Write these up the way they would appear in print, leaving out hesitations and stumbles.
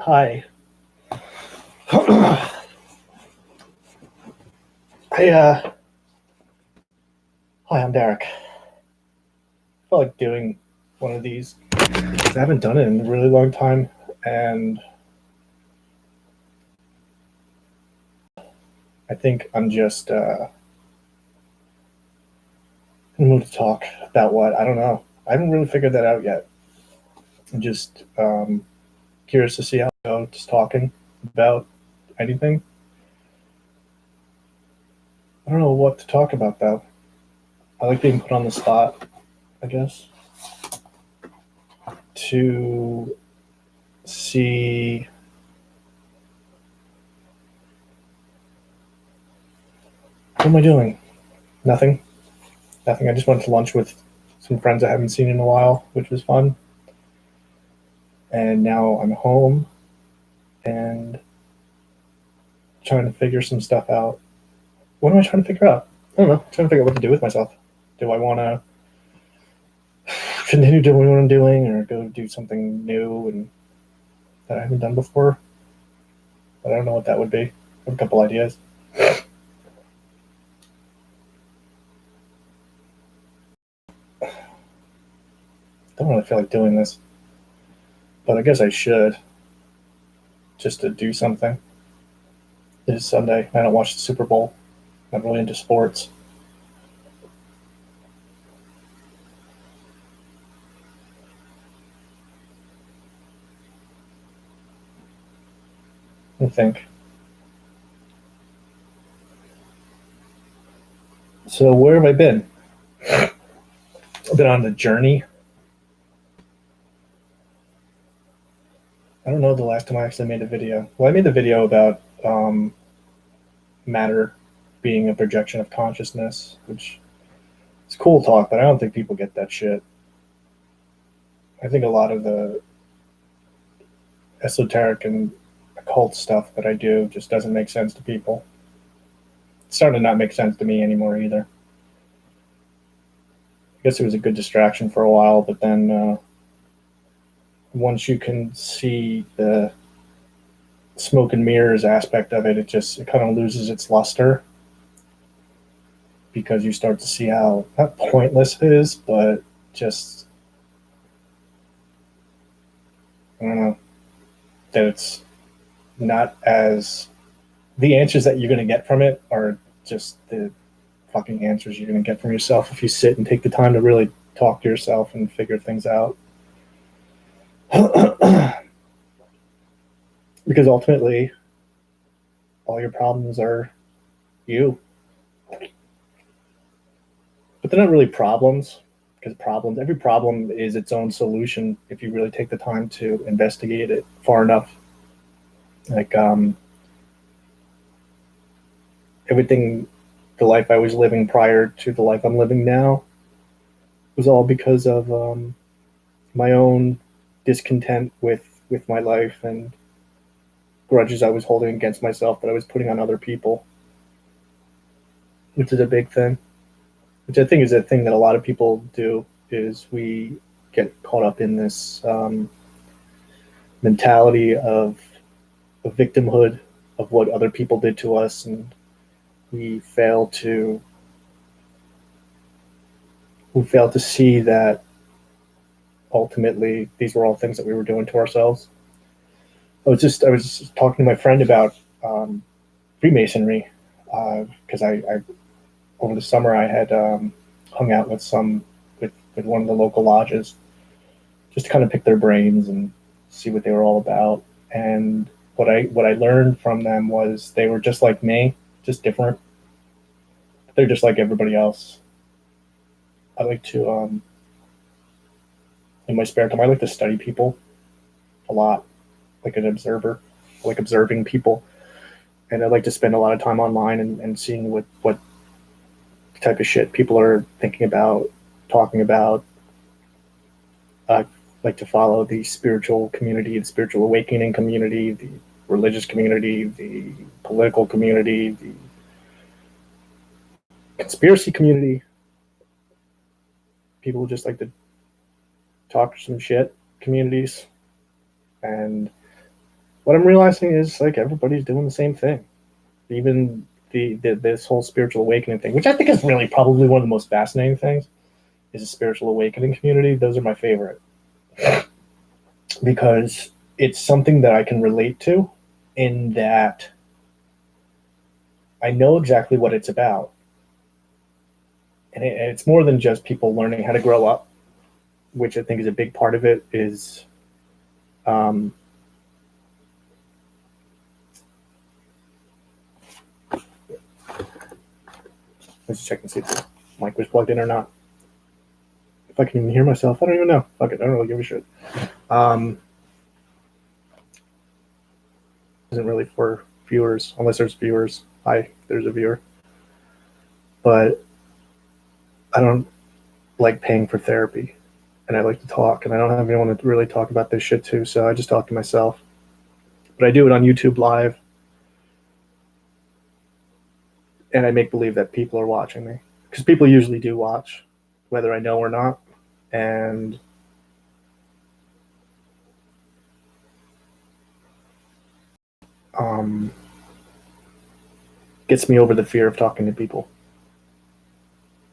Hi. Hey, hi, I'm Derek. I felt like doing one of these because I haven't done it in a really long time, and I think I'm just in the mood to talk about what I don't know. I haven't really figured that out yet. I'm just curious to see how it goes, just talking about anything. I don't know what to talk about though. I like being put on the spot, I guess, to see what am I doing? Nothing. Nothing. I just went to lunch with some friends I haven't seen in a while, which was fun. And now I'm home and trying to figure some stuff out. What am I trying to figure out? I don't know. I'm trying to figure out what to do with myself. Do I want to continue doing what I'm doing, or go do something new and that I haven't done before? But I don't know what that would be. I have a couple ideas. Don't really feel like doing this, but I guess I should, just to do something. It is Sunday. I don't watch the Super Bowl. I'm not really into sports. I think. So where have I been? I've been on the journey. I don't know the last time I actually made a video. Well, I made the video about matter being a projection of consciousness, which is cool talk, but I don't think people get that shit. I think a lot of the esoteric and occult stuff that I do just doesn't make sense to people. It's starting to not make sense to me anymore either. I guess it was a good distraction for a while, but then once you can see the smoke and mirrors aspect of it, it kind of loses its luster because you start to see how not pointless it is, but just I don't know that it's not as the answers that you're going to get from it are just the fucking answers you're going to get from yourself if you sit and take the time to really talk to yourself and figure things out. Because ultimately, all your problems are you. But they're not really problems, because every problem is its own solution if you really take the time to investigate it far enough. Like, everything, the life I was living prior to the life I'm living now was all because of my own discontent with my life and grudges I was holding against myself that I was putting on other people, which is a big thing. Which I think is a thing that a lot of people do is we get caught up in this mentality of victimhood of what other people did to us, and we fail to see that ultimately these were all things that we were doing to ourselves. I was just talking to my friend about Freemasonry because I over the summer I had hung out with one of the local lodges just to kind of pick their brains and see what they were all about. And what I learned from them was they were just like me, just different. They're just like everybody else. I like to in my spare time I like to study people a lot, like an observer. I like observing people, and I like to spend a lot of time online and seeing what type of shit people are thinking about, talking about. I like to follow the spiritual community, the spiritual awakening community, the religious community, the political community, the conspiracy community. People who just like to talk some shit communities. And what I'm realizing is like everybody's doing the same thing. Even this whole spiritual awakening thing, which I think is really probably one of the most fascinating things, is a spiritual awakening community. Those are my favorite because it's something that I can relate to in that I know exactly what it's about. And it's more than just people learning how to grow up, which I think is a big part of it, is um, let's check and see if the mic was plugged in or not. If I can even hear myself, I don't even know. Fuck it, I don't really give a shit. Isn't really for viewers, unless there's viewers. Hi, there's a viewer. But I don't like paying for therapy, and I like to talk, and I don't have anyone to really talk about this shit to, so I just talk to myself. But I do it on YouTube Live, and I make believe that people are watching me, because people usually do watch, whether I know or not, and gets me over the fear of talking to people.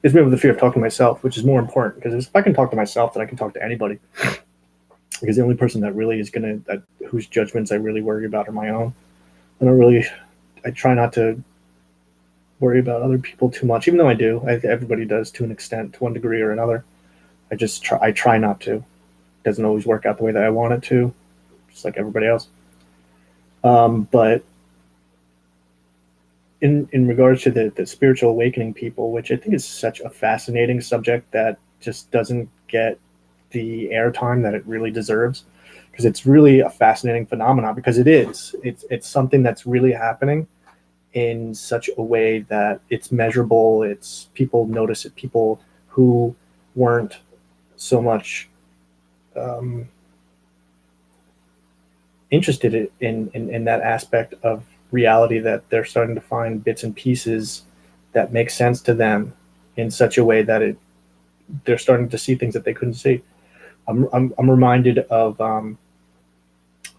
Gets me over the fear of talking to myself, which is more important, because if I can talk to myself, then I can talk to anybody. Because the only person that really is gonna, whose judgments I really worry about are my own. I try not to worry about other people too much, even though I do. Everybody does to an extent, to one degree or another. I try not to. It doesn't always work out the way that I want it to, just like everybody else. But in regards to the spiritual awakening people, which I think is such a fascinating subject that just doesn't get the airtime that it really deserves, because it's really a fascinating phenomenon, because it's something that's really happening in such a way that it's measurable. It's people notice it. People who weren't so much interested in that aspect of reality, that they're starting to find bits and pieces that make sense to them in such a way that they're starting to see things that they couldn't see. I'm reminded of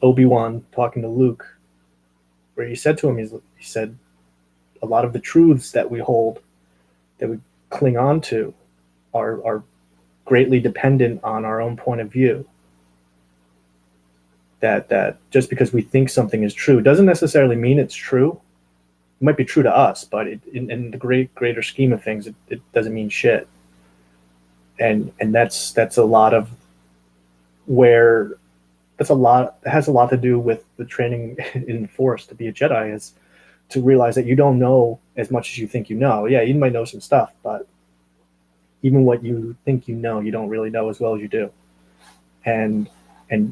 Obi-Wan talking to Luke, where he said to him, he said, a lot of the truths that we hold, that we cling on to, are greatly dependent on our own point of view. That just because we think something is true doesn't necessarily mean it's true. It might be true to us, but in the greater scheme of things, it doesn't mean shit. And that's a lot of where that's a lot it has a lot to do with the training in the Force to be a Jedi, is to realize that you don't know as much as you think you know. Yeah, you might know some stuff, but even what you think you know, you don't really know as well as you do. And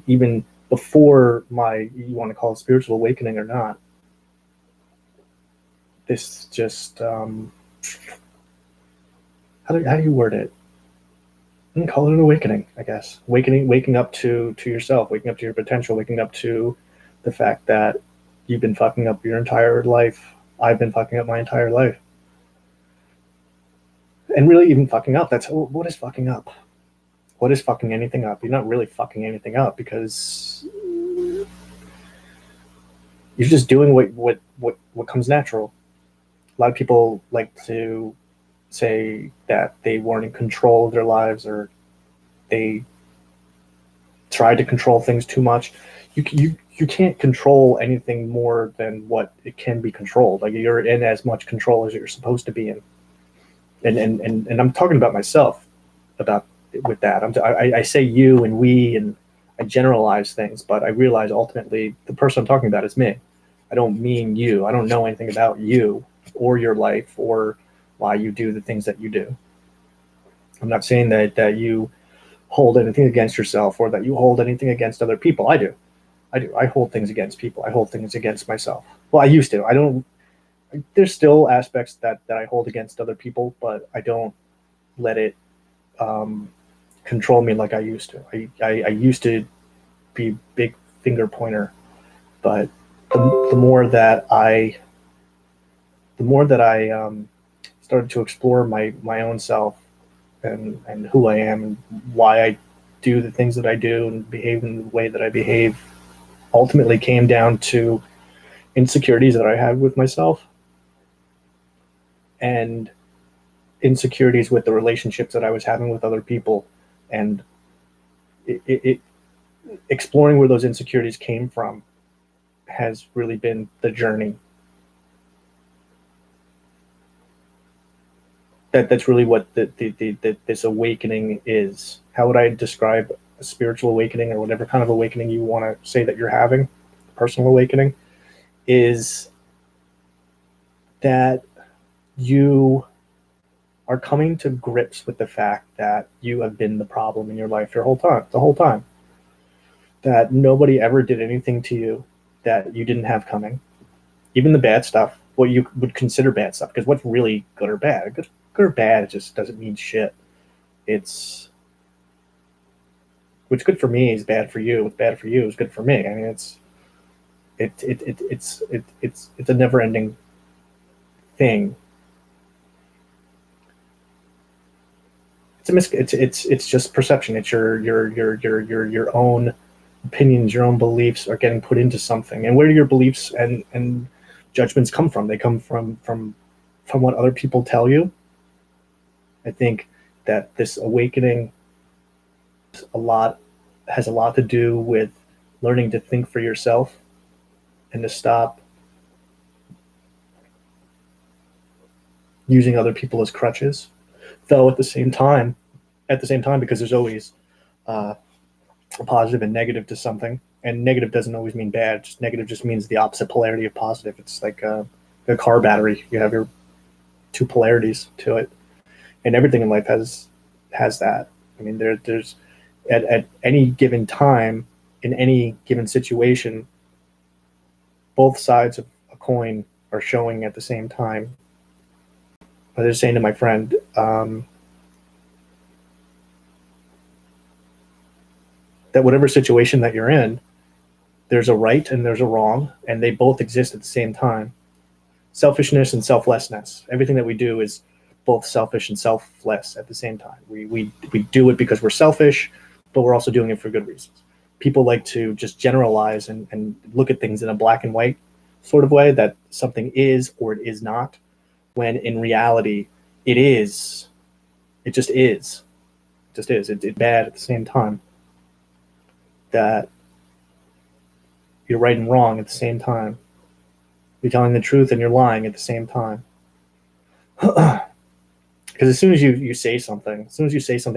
even before you want to call it spiritual awakening or not, this just how do you word it? You can call it an awakening, I guess. Waking up to yourself, waking up to your potential, waking up to the fact that you've been fucking up your entire life. I've been fucking up my entire life. And really, even fucking up, what is fucking up? What is fucking anything up? You're not really fucking anything up, because you're just doing what comes natural. A lot of people like to say that they weren't in control of their lives, or they tried to control things too much. You can't control anything more than what it can be controlled. Like, you're in as much control as you're supposed to be in. And I'm talking about myself about with that. I say you and we, and I generalize things, but I realize ultimately the person I'm talking about is me. I don't mean you. I don't know anything about you or your life or why you do the things that you do. I'm not saying that you hold anything against yourself or that you hold anything against other people. I do. I hold things against people. I hold things against myself. Well, I used to. I don't. There's still aspects that I hold against other people, but I don't let it control me like I used to. I used to be big finger pointer, but the more that I started to explore my own self and who I am and why I do the things that I do and behave in the way that I behave, ultimately came down to insecurities that I had with myself and insecurities with the relationships that I was having with other people, and it exploring where those insecurities came from has really been the journey. That's really what this awakening is. How would I describe a spiritual awakening, or whatever kind of awakening you want to say that you're having? Personal awakening is that you are coming to grips with the fact that you have been the problem in your life the whole time. That nobody ever did anything to you that you didn't have coming. Even the bad stuff, what you would consider bad stuff, because what's really good or bad? Good or bad, it just doesn't mean shit. It's what's good for me is bad for you. What's bad for you is good for me. I mean, it's a never ending thing. It's just perception. It's your own opinions, your own beliefs are getting put into something. And where do your beliefs and judgments come from? They come from what other people tell you. I think that this awakening has a lot to do with learning to think for yourself and to stop using other people as crutches. Though at the same time, because there's always a positive and negative to something, and negative doesn't always mean bad. Just negative just means the opposite polarity of positive. It's like a car battery. You have your two polarities to it, and everything in life has that. I mean, there's at any given time in any given situation, both sides of a coin are showing at the same time. I was saying to my friend, that whatever situation that you're in, there's a right and there's a wrong, and they both exist at the same time. Selfishness and selflessness. Everything that we do is both selfish and selfless at the same time. We do it because we're selfish, but we're also doing it for good reasons. People like to just generalize and look at things in a black and white sort of way, that something is or it is not, when in reality it is. It just is. It just is. It's bad at the same time. That you're right and wrong at the same time. You're telling the truth and you're lying at the same time. Because as soon as you say something,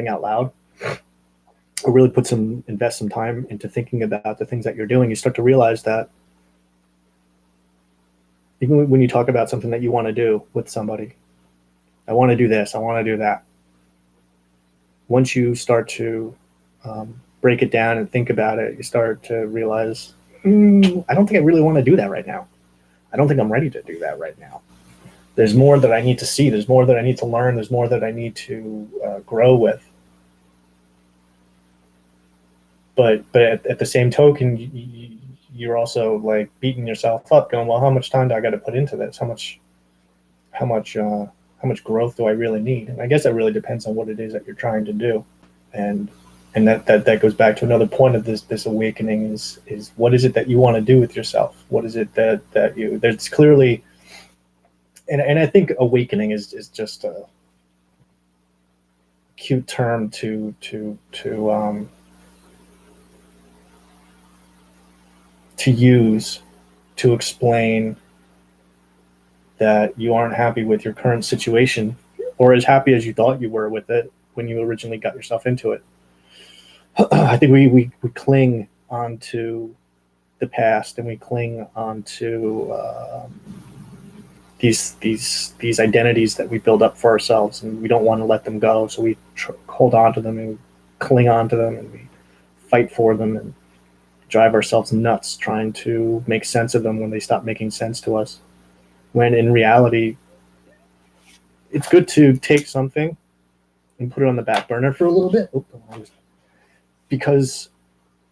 out loud, or really invest some time into thinking about the things that you're doing, you start to realize that even when you talk about something that you want to do with somebody, I want to do this, I want to do that. Once you start to break it down and think about it, you start to realize, I don't think I really want to do that right now. I don't think I'm ready to do that right now. There's more that I need to see. There's more that I need to learn. There's more that I need to grow with. But at the same token, you're also like beating yourself up, going, well, how much time do I got to put into this? How much growth do I really need? And I guess that really depends on what it is that you're trying to do. And that goes back to another point of this awakening is what is it that you want to do with yourself? What is it that there's clearly, and I think awakening is just a cute term to use to explain that you aren't happy with your current situation, or as happy as you thought you were with it when you originally got yourself into it. I think we cling onto the past, and we cling onto these identities that we build up for ourselves, and we don't want to let them go. So we hold on to them and we cling on to them, and we fight for them and drive ourselves nuts trying to make sense of them when they stop making sense to us. When in reality, it's good to take something and put it on the back burner for a little bit. Because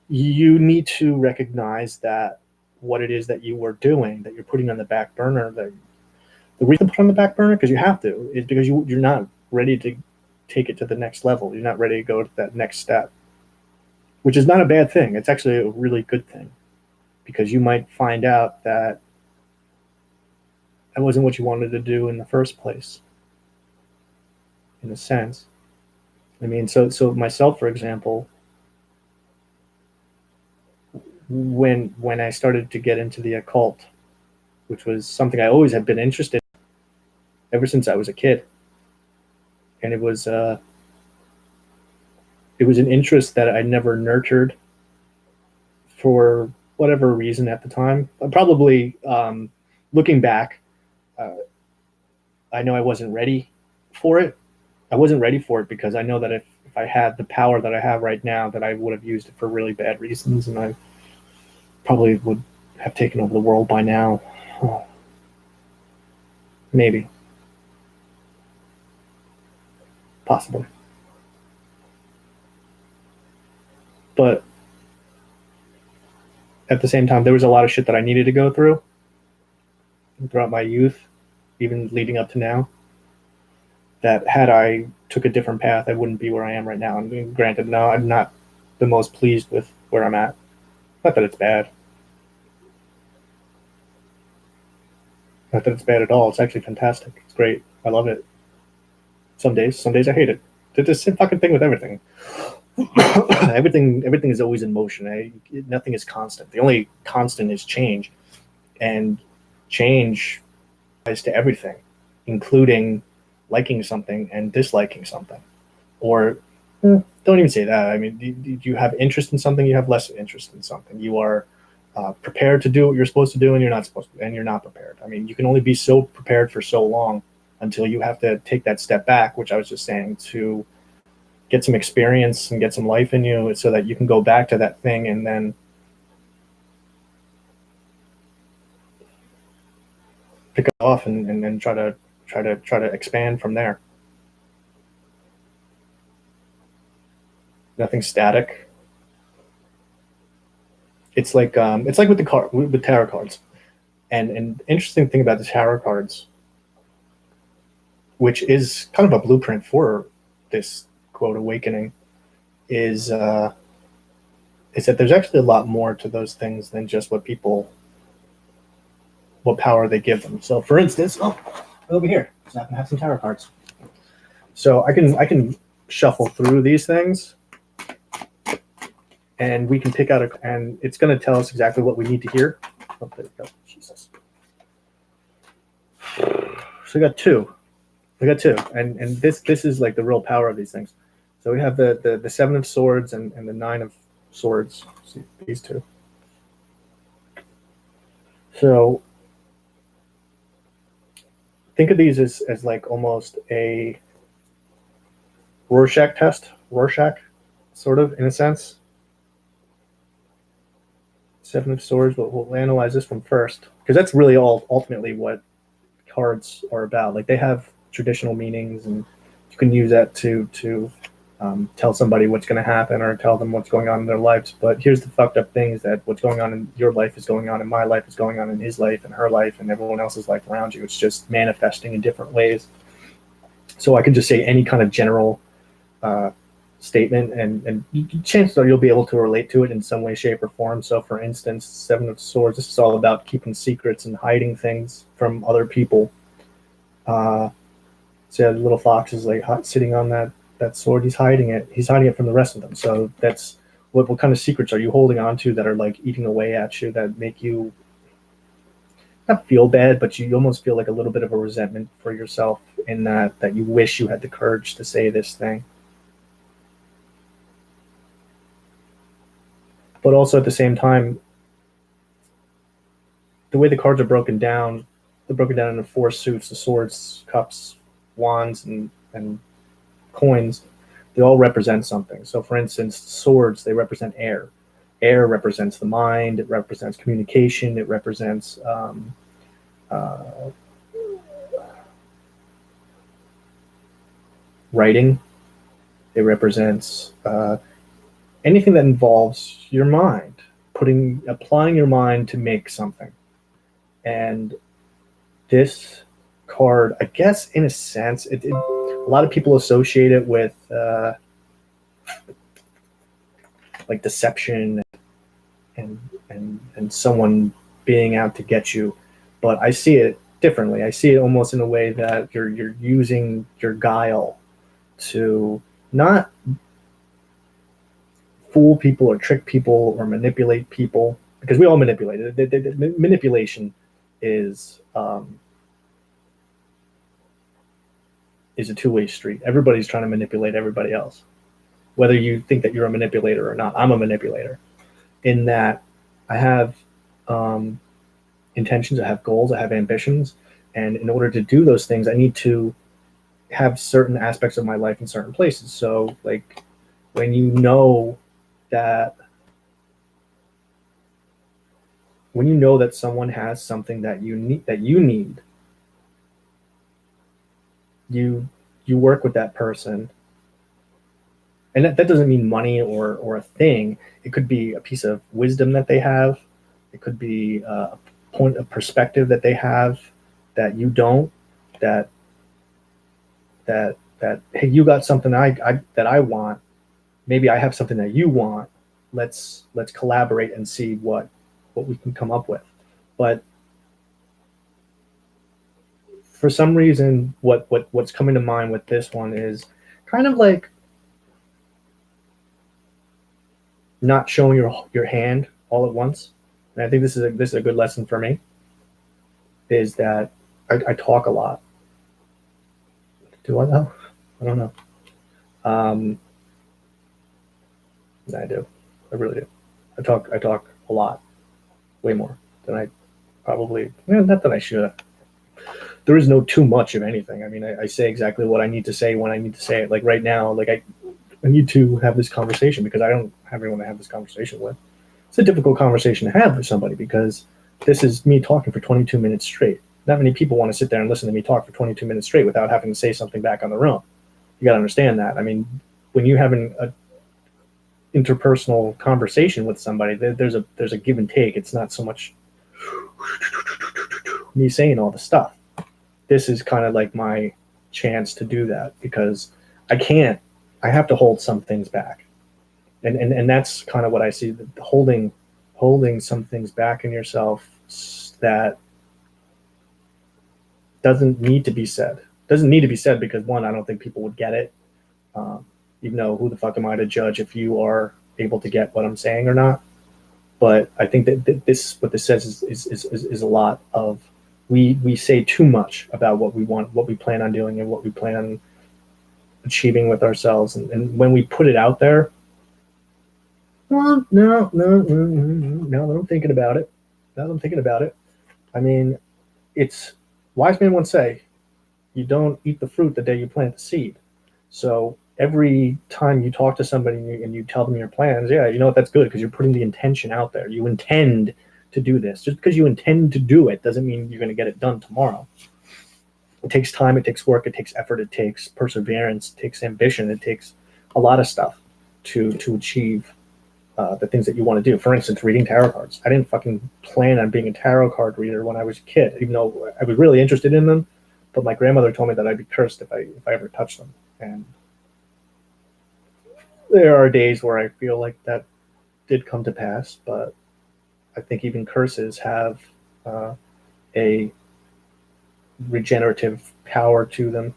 you need to recognize that what it is that you were doing, that you're putting on the back burner, that the reason to put on the back burner, because you have to, is because you're not ready to take it to the next level. You're not ready to go to that next step, which is not a bad thing. It's actually a really good thing. because you might find out that that wasn't what you wanted to do in the first place, in a sense. I mean, so myself, for example, when I started to get into the occult, which was something I always had been interested in ever since I was a kid, and it was an interest that I never nurtured for whatever reason at the time. Probably looking back, uh, I know I wasn't ready for it. I wasn't ready for it because I know that if I had the power that I have right now, that I would have used it for really bad reasons, and I probably would have taken over the world by now. Maybe, possibly, but at the same time, there was a lot of shit that I needed to go through throughout my youth, even leading up to now. That had I took a different path, I wouldn't be where I am right now. And granted, no, I'm not the most pleased with where I'm at. Not that it's bad. Not that it's bad at all. It's actually fantastic. It's great. I love it. Some days I hate it. It's the same fucking thing with everything. Everything is always in motion. Nothing is constant. The only constant is change, and change applies to everything, including liking something and disliking something. Or don't even say that. I mean, you have interest in something, you have less interest in something. You are prepared to do what you're supposed to do, and you're not supposed to, and you're not prepared. I mean, you can only be so prepared for so long until you have to take that step back, which I was just saying, to get some experience and get some life in you, so that you can go back to that thing and then pick it off and then try to expand from there. Nothing's static. It's like with tarot cards, and interesting thing about the tarot cards, which is kind of a blueprint for this quote awakening, is that there's actually a lot more to those things than just what power they give them. So, for instance, over here, so I can have some tarot cards. So I can shuffle through these things, and we can pick out and it's going to tell us exactly what we need to hear. Oh, there we go. Jesus. So we got two. And this is like the real power of these things. So we have the Seven of Swords and the Nine of Swords. See, these two. So think of these as like almost a Rorschach test. Rorschach, sort of, in a sense. Seven of Swords, but we'll analyze this one first, because that's really all ultimately what cards are about. Like, they have traditional meanings, and you can use that to tell somebody what's going to happen, or tell them what's going on in their lives. But here's the fucked up thing, is that what's going on in your life is going on in my life, is going on in his life and her life and everyone else's life around you. It's just manifesting in different ways. So I can just say any kind of general statement, and chances are you'll be able to relate to it in some way, shape, or form. So, for instance, Seven of Swords, this is all about keeping secrets and hiding things from other people. So the little fox is like sitting on that sword. He's hiding it. He's hiding it from the rest of them. So that's what kind of secrets are you holding on to that are like eating away at you, that make you not feel bad, but you almost feel like a little bit of a resentment for yourself, in that you wish you had the courage to say this thing. But also at the same time, the way the cards are broken down, they're broken down into four suits: the swords, cups, wands, and coins. They all represent something. So, for instance, swords, they represent air. Air represents the mind. It represents communication. It represents writing. It represents anything that involves your mind, applying your mind to make something. And this card, I guess, in a sense, a lot of people associate it with like deception and and someone being out to get you. But I see it differently. I see it almost in a way that you're using your guile to not fool people or trick people or manipulate people, because we all manipulate it. The manipulation is a two-way street. Everybody's trying to manipulate everybody else, whether you think that you're a manipulator or not. I'm a manipulator in that I have intentions, I have goals, I have ambitions, and in order to do those things, I need to have certain aspects of my life in certain places. So, like, when you know that someone has something that you need, you work with that person. And that doesn't mean money or a thing. It could be a piece of wisdom that they have. It could be a point of perspective that they have that you don't. That hey, you got something that I want. Maybe I have something that you want. Let's collaborate and see what we can come up with. But for some reason, what's coming to mind with this one is kind of like not showing your hand all at once. And I think this is a good lesson for me, is that I talk a lot. Do I know? I don't know. I do. I really do. I talk a lot, way more than I probably. Not that I should. There is no too much of anything. I mean, I say exactly what I need to say when I need to say it. Like right now, like I need to have this conversation because I don't have anyone to have this conversation with. It's a difficult conversation to have with somebody because this is me talking for 22 minutes straight. Not many people want to sit there and listen to me talk for 22 minutes straight without having to say something back on their own. You got to understand that. I mean, when you're having a interpersonal conversation with somebody, there's a give and take. It's not so much me saying all the stuff. This is kind of like my chance to do that because I have to hold some things back. And that's kind of what I see, the holding some things back in yourself that doesn't need to be said. Doesn't need to be said because, one, I don't think people would get it. Even though who the fuck am I to judge if you are able to get what I'm saying or not? But I think that what this says is a lot of we say too much about what we want, what we plan on doing, and what we plan on achieving with ourselves. And when we put it out there, well, no, I'm thinking about it. Now that I'm thinking about it, I mean, it's wise man once say, you don't eat the fruit the day you plant the seed. So every time you talk to somebody and you tell them your plans, yeah, you know what, that's good because you're putting the intention out there. You intend to do this. Just because you intend to do it doesn't mean you're going to get it done tomorrow. It takes time, it takes work, it takes effort, it takes perseverance, it takes ambition, it takes a lot of stuff to achieve the things that you want to do. For instance, reading tarot cards. I didn't fucking plan on being a tarot card reader when I was a kid, even though I was really interested in them. But my grandmother told me that I'd be cursed if I ever touched them. And there are days where I feel like that did come to pass, but I think even curses have a regenerative power to them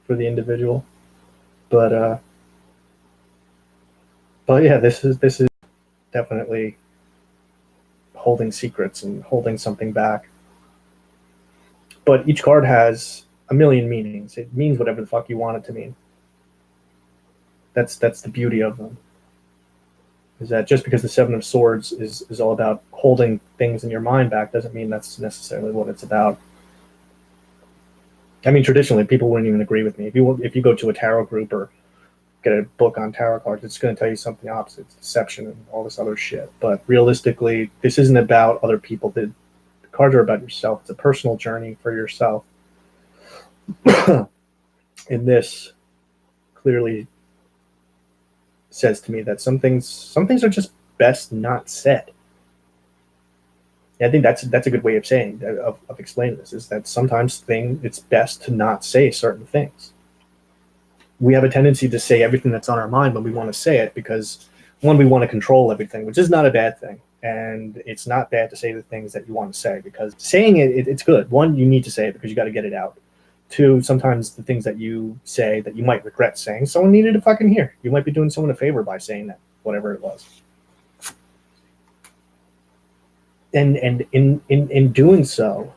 for the individual. But yeah, this is definitely holding secrets and holding something back. But each card has a million meanings. It means whatever the fuck you want it to mean. That's the beauty of them. Is that just because the Seven of Swords is all about holding things in your mind back doesn't mean that's necessarily what it's about. I mean, traditionally, people wouldn't even agree with me. If you go to a tarot group or get a book on tarot cards, it's going to tell you something opposite. It's deception and all this other shit. But realistically, this isn't about other people. The cards are about yourself. It's a personal journey for yourself. And this clearly says to me that some things are just best not said. And I think that's a good way of saying of explaining this, is that sometimes it's best to not say certain things. We have a tendency to say everything that's on our mind when we want to say it because one, we want to control everything, which is not a bad thing. And it's not bad to say the things that you want to say, because saying it's good. One, you need to say it because you got to get it out. Two, sometimes the things that you say that you might regret saying, someone needed to fucking hear. You might be doing someone a favor by saying that, whatever it was. And in doing so,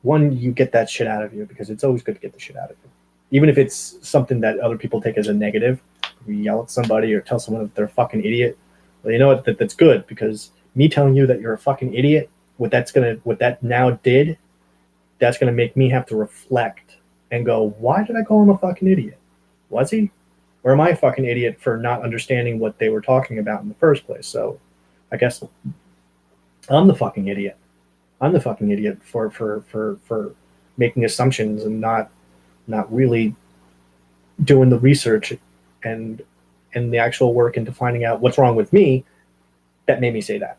one, you get that shit out of you, because it's always good to get the shit out of you. Even if it's something that other people take as a negative, you yell at somebody or tell someone that they're a fucking idiot. Well, you know what? That's good, because me telling you that you're a fucking idiot, what that now did, that's gonna make me have to reflect and go, why did I call him a fucking idiot? Was he? Or am I a fucking idiot for not understanding what they were talking about in the first place? So I guess I'm the fucking idiot. I'm the fucking idiot for making assumptions and not really doing the research and the actual work into finding out what's wrong with me that made me say that.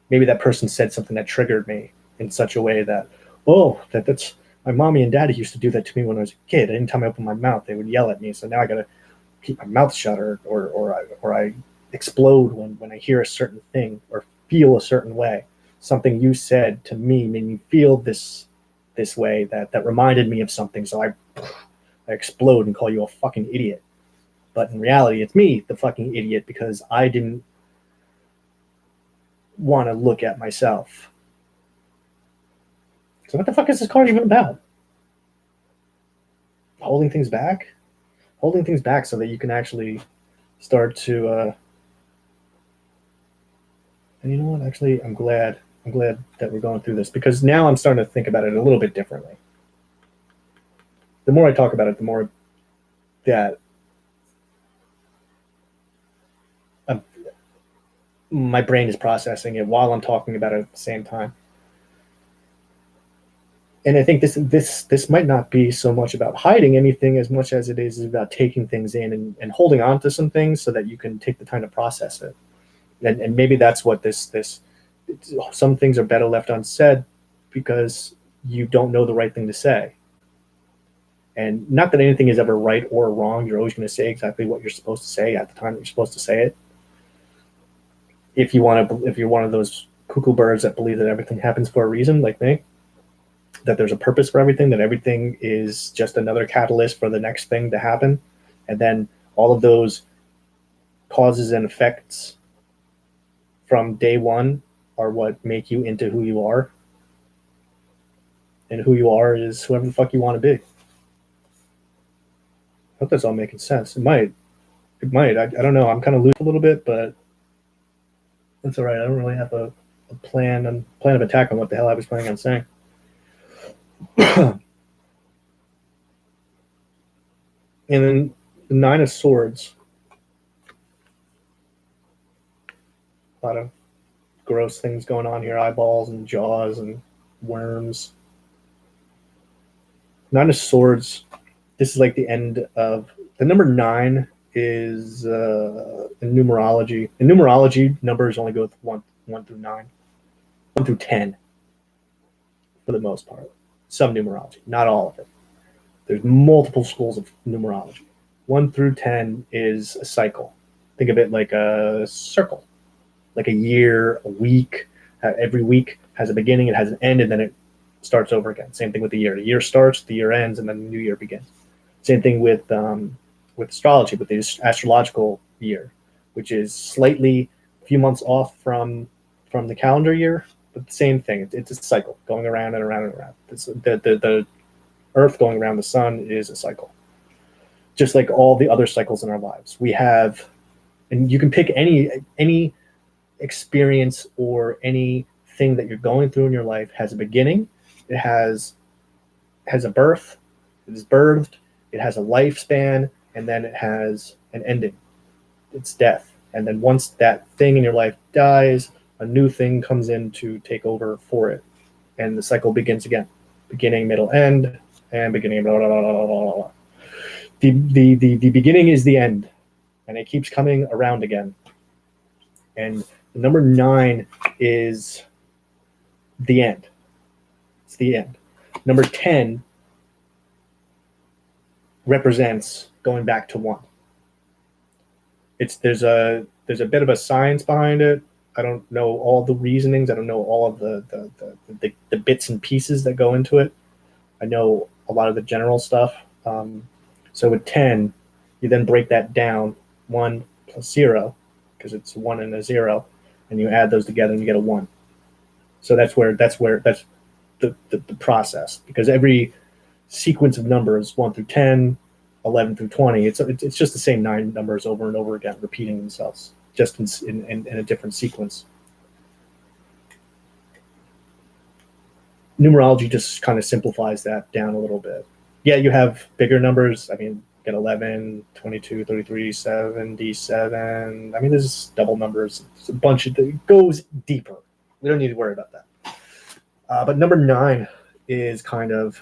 Maybe that person said something that triggered me in such a way that, oh, that's my mommy and daddy used to do that to me when I was a kid. Anytime I opened my mouth, they would yell at me. So now I got to keep my mouth shut, or I explode when I hear a certain thing or feel a certain way. Something you said to me made me feel this way that reminded me of something. So I explode and call you a fucking idiot. But in reality, it's me, the fucking idiot, because I didn't want to look at myself. So what the fuck is this card even about? Holding things back? Holding things back so that you can actually start to... and you know what? Actually, I'm glad that we're going through this, because now I'm starting to think about it a little bit differently. The more I talk about it, the more that my brain is processing it while I'm talking about it at the same time. And I think this might not be so much about hiding anything as much as it is about taking things in and holding on to some things so that you can take the time to process it. And maybe that's what this some things are better left unsaid because you don't know the right thing to say. And not that anything is ever right or wrong. You're always going to say exactly what you're supposed to say at the time that you're supposed to say it. If you're one of those cuckoo birds that believe that everything happens for a reason, like me, that there's a purpose for everything, that everything is just another catalyst for the next thing to happen, and then all of those causes and effects from day one are what make you into who you are, and who you are is whoever the fuck you want to be. I hope that's all making sense. It might. I don't know. I'm kind of loose a little bit, but that's all right. I don't really have a plan of attack on what the hell I was planning on saying. And then the Nine of Swords. A lot of gross things going on here. Eyeballs and jaws and worms. Nine of Swords. This is like the end of... The number 9 is in numerology. In numerology, numbers only go 1 through 9. 1 through 10. For the most part. Some numerology. Not all of it. There's multiple schools of numerology. 1 through 10 is a cycle. Think of it like a circle. Like a year, a week. Every week has a beginning, it has an end, and then it starts over again. Same thing with the year. The year starts, the year ends, and then the new year begins. Same thing with astrology, with the astrological year, which is slightly a few months off from the calendar year, but the same thing. It's a cycle going around and around and around. The Earth going around the sun is a cycle, just like all the other cycles in our lives. We have, and you can pick any experience or anything that you're going through in your life has a beginning. It has a birth. It is birthed. It has a lifespan, and then it has an ending. It's death. And then once that thing in your life dies, a new thing comes in to take over for it, and the cycle begins again. Beginning, middle, end, and beginning. Blah, blah, blah, blah, blah, blah. The beginning is the end, and it keeps coming around again. And the number 9 is the end. It's the end. Number 10 represents going back to 1. it's there's a bit of a science behind it. I don't know all the reasonings. I don't know all of the bits and pieces that go into it. I know a lot of the general stuff. So with 10, you then break that down, 1 plus 0, because it's 1 and a 0, and you add those together and you get a 1. So that's the process, because every sequence of numbers, 1 through 10, 11 through 20, it's just the same 9 numbers over and over again, repeating themselves, just in a different sequence. Numerology just kind of simplifies that down a little bit. Yeah, you have bigger numbers. I mean, get 11, 22, 33, 77. I mean, there's double numbers. It's a bunch of, it goes deeper. We don't need to worry about that. But number 9 is kind of,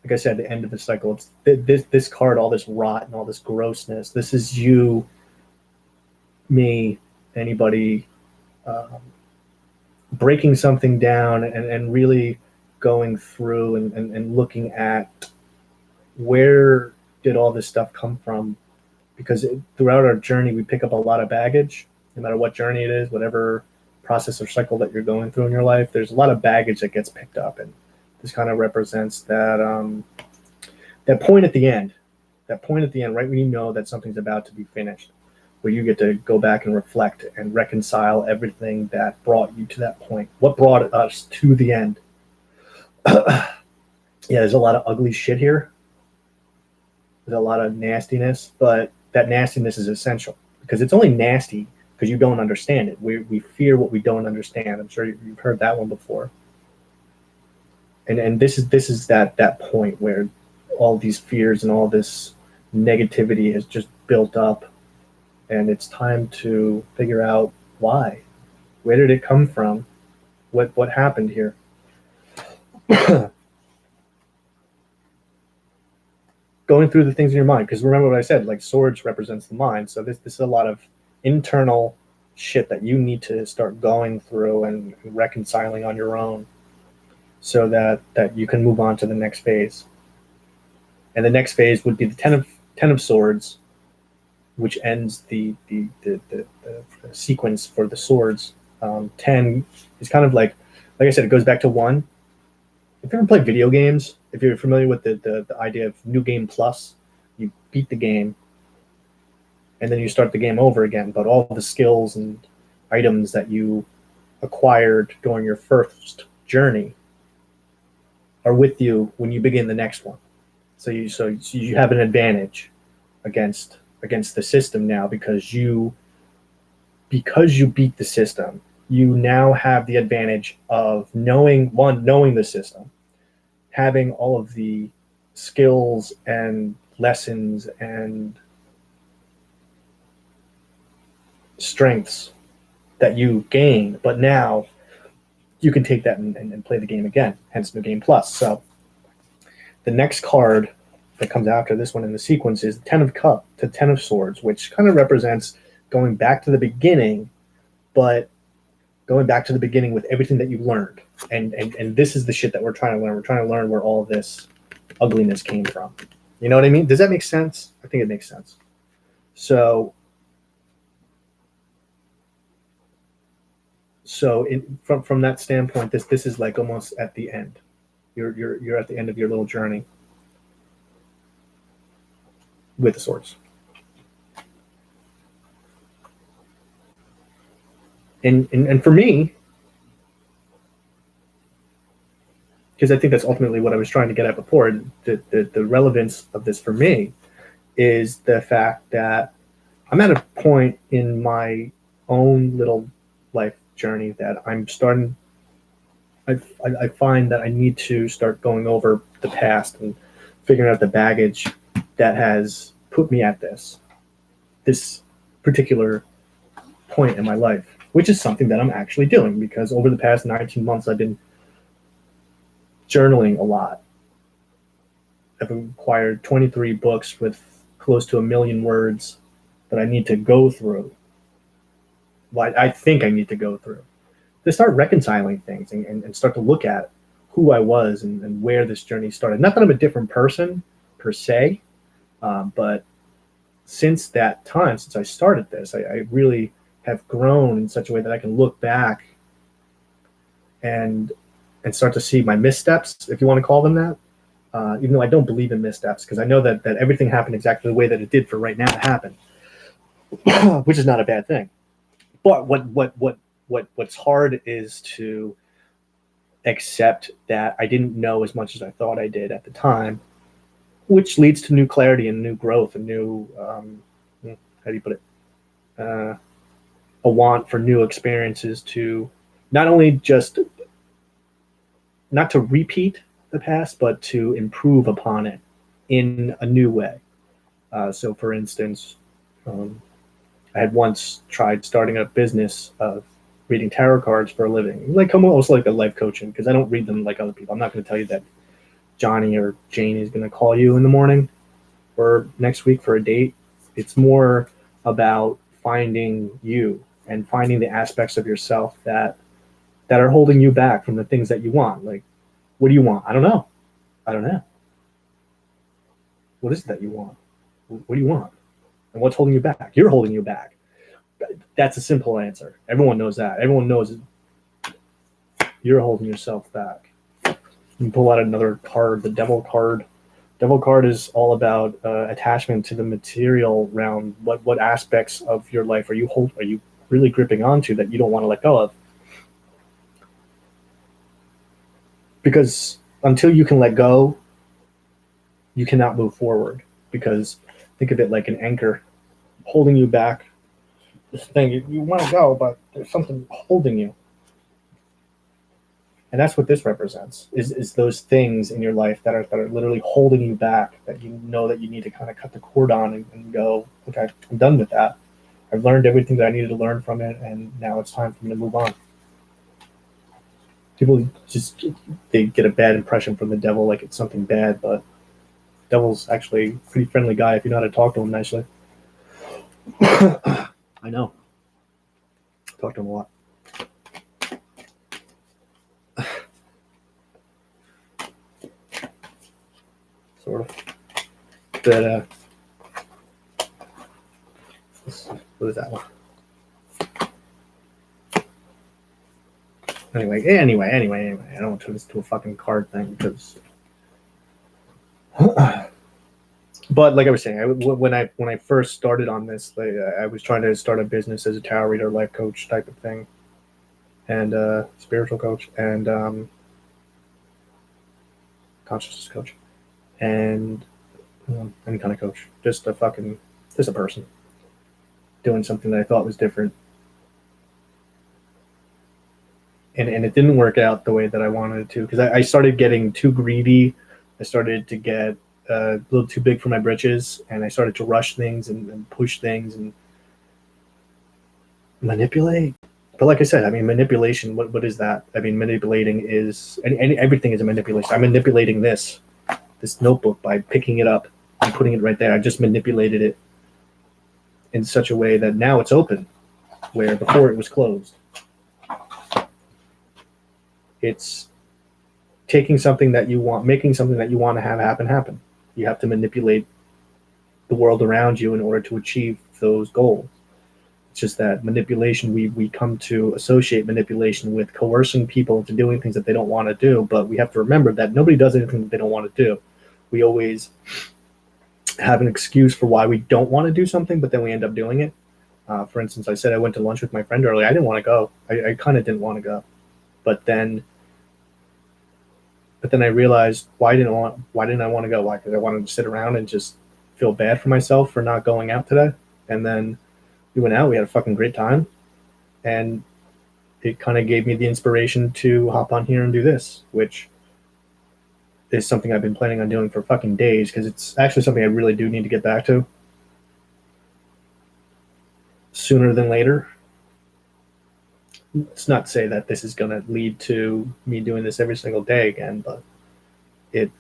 like I said, the end of the cycle. It's this card, all this rot and all this grossness. This is you, me, anybody, breaking something down and really going through and looking at where did all this stuff come from. Because throughout our journey, we pick up a lot of baggage, no matter what journey it is, whatever process or cycle that you're going through in your life. There's a lot of baggage that gets picked up, and this kind of represents that that point at the end, right when you know that something's about to be finished, where you get to go back and reflect and reconcile everything that brought you to that point. What brought us to the end? Yeah, there's a lot of ugly shit here. There's a lot of nastiness, but that nastiness is essential, because it's only nasty because you don't understand it. We fear what we don't understand. I'm sure you've heard that one before. And this is that point where all these fears and all this negativity has just built up, and it's time to figure out why. Where did it come from? What happened here? Going through the things in your mind, because remember what I said, like swords represents the mind. So this is a lot of internal shit that you need to start going through and reconciling on your own, so that you can move on to the next phase. And the next phase would be the ten of swords, which ends the sequence for the swords. 10 is kind of like I said, it goes back to 1. If you ever played video games, if you're familiar with the idea of New Game Plus, you beat the game and then you start the game over again, but all the skills and items that you acquired during your first journey are with you when you begin the next one. So you have an advantage against the system now, because you beat the system. You now have the advantage of knowing the system, having all of the skills and lessons and strengths that you gained, but now you can take that and play the game again, hence New Game Plus. So the next card that comes after this one in the sequence is the 10 of Cups, the 10 of Swords, which kind of represents going back to the beginning, but going back to the beginning with everything that you've learned. And this is the shit that we're trying to learn. We're trying to learn where all of this ugliness came from. You know what I mean? Does that make sense? I think it makes sense. So from that standpoint, this is like almost at the end. You're at the end of your little journey with the swords. And for me, because I think that's ultimately what I was trying to get at before, the relevance of this for me is the fact that I'm at a point in my own little life journey that I'm starting. I find that I need to start going over the past and figuring out the baggage that has put me at this particular point in my life, which is something that I'm actually doing, because over the past 19 months, I've been journaling a lot. I've acquired 23 books with close to 1 million words that I need to go through. Well, I think I need to go through to start reconciling things and start to look at who I was and where this journey started. Not that I'm a different person per se, But since that time, since I started this, I really have grown in such a way that I can look back and start to see my missteps, if you want to call them that. Even though I don't believe in missteps, because I know that everything happened exactly the way that it did for right now to happen, which is not a bad thing. But what's hard is to accept that I didn't know as much as I thought I did at the time, which leads to new clarity and new growth and new how do you put it, a want for new experiences, to not only just not to repeat the past, but to improve upon it in a new way. So, for instance, I had once tried starting a business of reading tarot cards for a living, like almost like a life coaching, because I don't read them like other people. I'm not going to tell you that Johnny or Jane is going to call you in the morning or next week for a date. It's more about finding you and finding the aspects of yourself that are holding you back from the things that you want. Like, what do you want? I don't know. I don't know. What is it that you want? What do you want? And what's holding you back? You're holding you back. That's a simple answer. Everyone knows that. Everyone knows you're holding yourself back. You pull out another card, the Devil card. Devil card is all about attachment to the material realm. What aspects of your life are you really gripping onto that you don't want to let go of? Because until you can let go, you cannot move forward. Because think of it like an anchor holding you back. This thing, you want to go, but there's something holding you. And that's what this represents, is those things in your life that are literally holding you back, that you know that you need to kind of cut the cord on and go, okay, I'm done with that. I've learned everything that I needed to learn from it, and now it's time for me to move on. People just, they get a bad impression from the devil, like it's something bad, but the devil's actually a pretty friendly guy if you know how to talk to him nicely. I know. I talk to him a lot. Sort of. But what is that one? Anyway. I don't want to turn this to a fucking card thing because. But like I was saying, when I first started on this, I was trying to start a business as a tarot reader, life coach type of thing, and spiritual coach, and consciousness coach, and any kind of coach, just a person doing something that I thought was different, and it didn't work out the way that I wanted it to, because I started getting too greedy. I started to get a little too big for my britches, and I started to rush things and push things and manipulate. But like I said, I mean, manipulation, what is that? I mean, manipulating is, everything is a manipulation. I'm manipulating this notebook by picking it up and putting it right there. I just manipulated it in such a way that now it's open, where before it was closed. It's taking something that you want, making something that you want to have happen. You have to manipulate the world around you in order to achieve those goals. It's just that manipulation, we come to associate manipulation with coercing people into doing things that they don't want to do, but we have to remember that nobody does anything that they don't want to do. We always have an excuse for why we don't want to do something, but then we end up doing it. For instance, I said I went to lunch with my friend earlier. I didn't want to go. I kind of didn't want to go, but then I realized why didn't I want to go? Why? Because I wanted to sit around and just feel bad for myself for not going out today. And then we went out. We had a fucking great time, and it kind of gave me the inspiration to hop on here and do this, which is something I've been planning on doing for fucking days, because it's actually something I really do need to get back to sooner than later. It's not to say that this is going to lead to me doing this every single day again, but it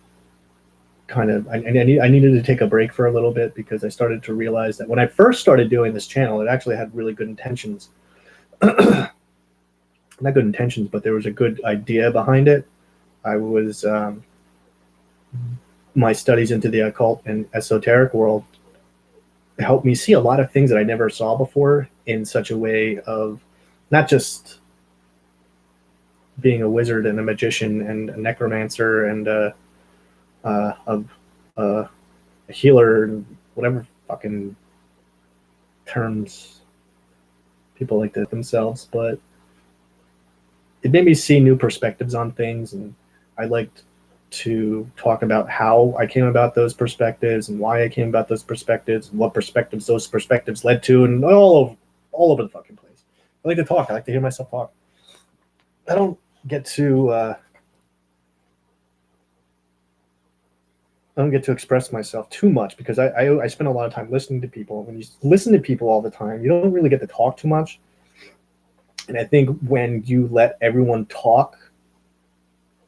kind of, I needed to take a break for a little bit, because I started to realize that when I first started doing this channel, it actually had really good intentions. Not good intentions, but there was a good idea behind it. I was my studies into the occult and esoteric world helped me see a lot of things that I never saw before in such a way of not just being a wizard and a magician and a necromancer and uh, a, a healer and whatever fucking terms people like to themselves, but it made me see new perspectives on things, and I liked to talk about how I came about those perspectives and why I came about those perspectives and what perspectives those perspectives led to, and all over the fucking place. I like to talk. I like to hear myself talk. I don't get to express myself too much because I spend a lot of time listening to people. When you listen to people all the time, you don't really get to talk too much. And I think when you let everyone talk,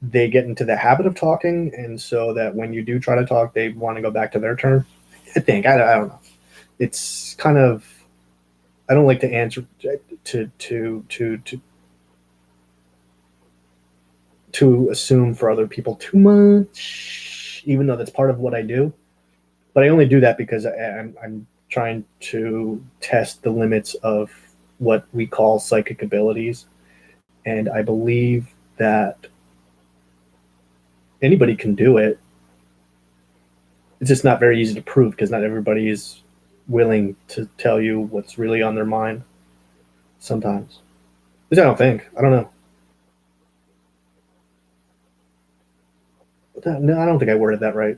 they get into the habit of talking, and so that when you do try to talk, they want to go back to their turn. I don't know. It's kind of, I don't like to answer to assume for other people too much, even though that's part of what I do. But I only do that because I'm trying to test the limits of what we call psychic abilities, and I believe that anybody can do it. It's just not very easy to prove because not everybody is willing to tell you what's really on their mind sometimes. Which I don't think. I don't know. No, I don't think I worded that right.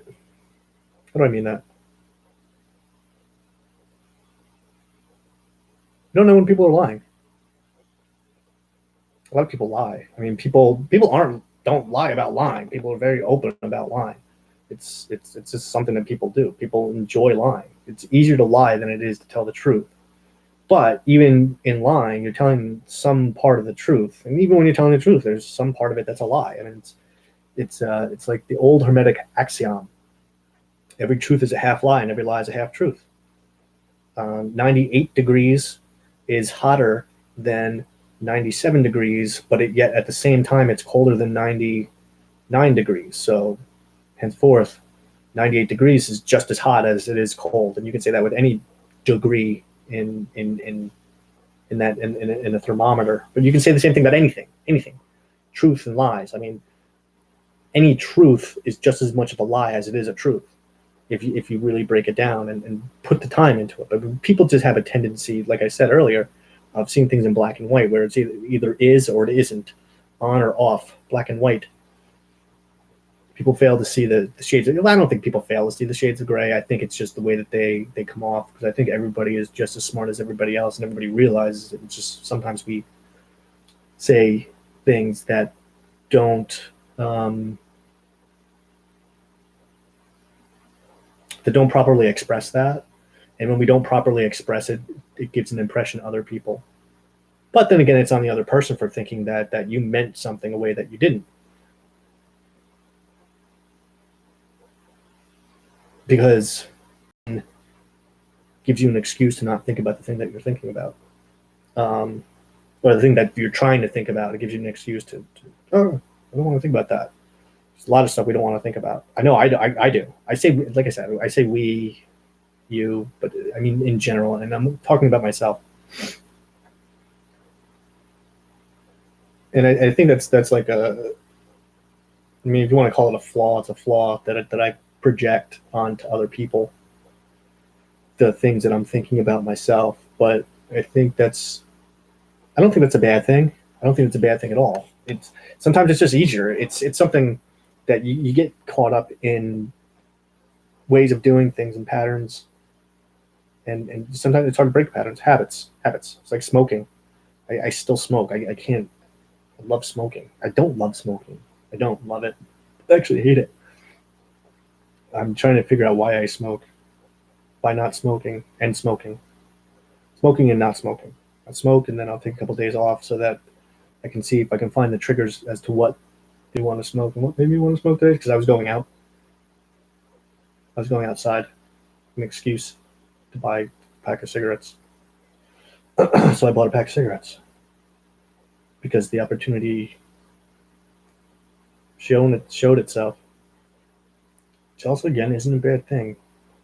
How do I mean that? You don't know when people are lying. A lot of people lie. I mean, people don't lie about lying. People are very open about lying. It's just something that people do. People enjoy lying. It's easier to lie than it is to tell the truth. But even in lying, you're telling some part of the truth, and even when you're telling the truth, there's some part of it that's a lie. I mean, it's like the old Hermetic axiom: every truth is a half lie, and every lie is a half truth. 98 degrees is hotter than 97 degrees, but yet at the same time, it's colder than 99 degrees. So, henceforth, 98 degrees is just as hot as it is cold, and you can say that with any degree in a thermometer. But you can say the same thing about anything, truth and lies. I mean, any truth is just as much of a lie as it is a truth, if you really break it down and put the time into it. But people just have a tendency, like I said earlier, of seeing things in black and white, where it's either is or it isn't, on or off, black and white. People fail to see the shades of, I don't think people fail to see the shades of gray. I think it's just the way that they come off, because I think everybody is just as smart as everybody else, and everybody realizes it. It's just sometimes we say things that don't properly express that. And when we don't properly express it, it gives an impression to other people. But then again, it's on the other person for thinking that you meant something a way that you didn't. Because it gives you an excuse to not think about the thing that you're thinking about. Or the thing that you're trying to think about. It gives you an excuse to oh, I don't want to think about that. There's a lot of stuff we don't want to think about. I know I do. I say, like I said, I say we, you, but I mean in general, and I'm talking about myself. And I think that's like I mean, if you want to call it a flaw, it's a flaw that I project onto other people, the things that I'm thinking about myself. But I don't think that's a bad thing. I don't think it's a bad thing at all. It's sometimes it's just easier. It's something that you get caught up in ways of doing things and patterns, and sometimes it's hard to break patterns, habits. It's like smoking. I still smoke. I can't. I love smoking. I don't love smoking. I don't love it. I actually hate it. I'm trying to figure out why I smoke, by not smoking and smoking, smoking and not smoking. I smoke and then I'll take a couple days off so that I can see if I can find the triggers as to what they want to smoke and what made me want to smoke today. Because I was going out. I was going outside. An excuse to buy a pack of cigarettes. So I bought a pack of cigarettes because the opportunity showed itself. which also again isn't a bad thing.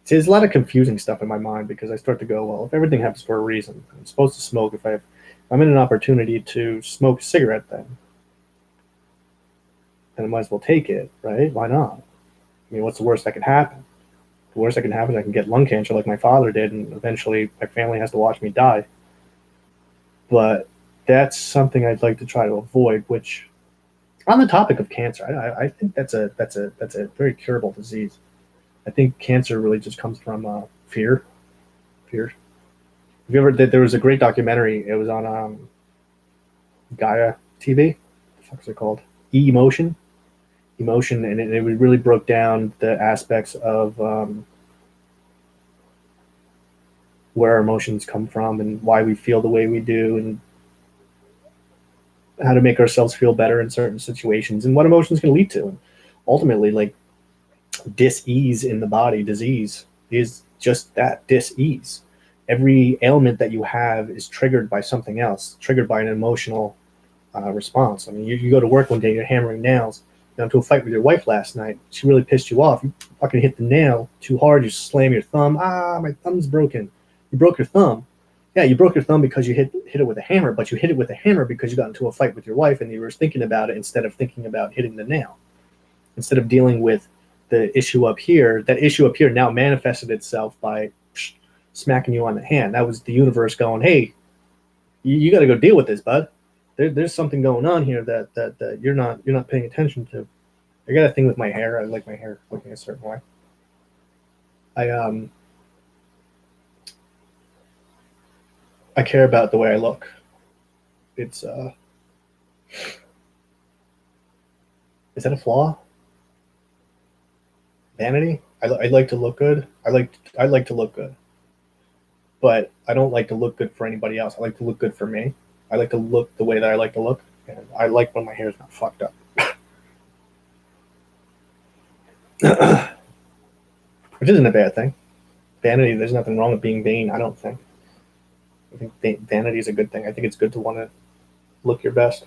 See, there's a lot of confusing stuff in my mind because I start to go, well, if everything happens for a reason, I'm supposed to smoke. If I'm in an opportunity to smoke a cigarette, then I might as well take it, right? Why not? I mean, what's the worst that can happen? The worst that can happen is I can get lung cancer like my father did, and eventually my family has to watch me die. But that's something I'd like to try to avoid. Which, on the topic of cancer, I think that's a very curable disease. I think cancer really just comes from fear. Fear. Have you ever? There was a great documentary. It was on Gaia TV. What the fuck is it called? Emotion. Emotion, and it really broke down the aspects of where our emotions come from and why we feel the way we do, and how to make ourselves feel better in certain situations, and what emotions can lead to. And ultimately, like, dis-ease in the body, disease, is just that, dis-ease. Every ailment that you have is triggered by something else, triggered by an emotional response. I mean, you go to work one day, you're hammering nails. You got into a fight with your wife last night. She really pissed you off. You fucking hit the nail too hard. You slam your thumb. Ah, my thumb's broken. You broke your thumb. Yeah, you broke your thumb because you hit it with a hammer, but you hit it with a hammer because you got into a fight with your wife and you were thinking about it instead of thinking about hitting the nail. Instead of dealing with the issue up here, that issue up here now manifested itself by smacking you on the hand. That was the universe going, hey, you got to go deal with this, bud. There's something going on here that you're not paying attention to. I got a thing with my hair. I like my hair looking a certain way. I I care about the way I look. It's is that a flaw? Vanity. I like to look good. I like to look good, but I don't like to look good for anybody else. I like to look good for me. I like to look the way that I like to look, and I like when my hair is not fucked up, which isn't a bad thing. Vanity. There's nothing wrong with being vain. I don't think. I think vanity is a good thing. I think it's good to want to look your best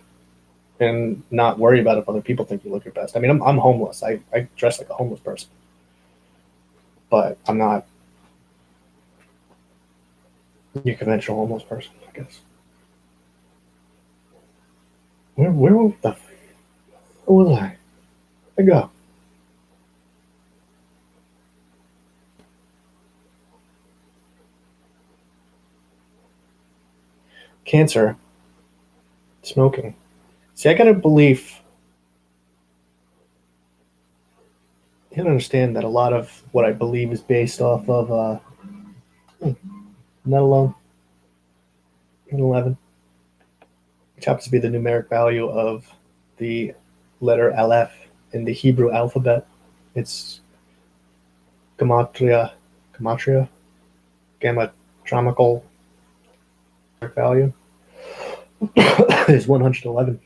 and not worry about if other people think you look your best. I mean, I'm homeless. I dress like a homeless person, but I'm not your conventional homeless person, I guess. Where the where was I? I go. Cancer, smoking. See, I got a belief. You can understand that a lot of what I believe is based off of not alone 11, which happens to be the numeric value of the letter Aleph in the Hebrew alphabet. It's gematria, gammatromical value is 111.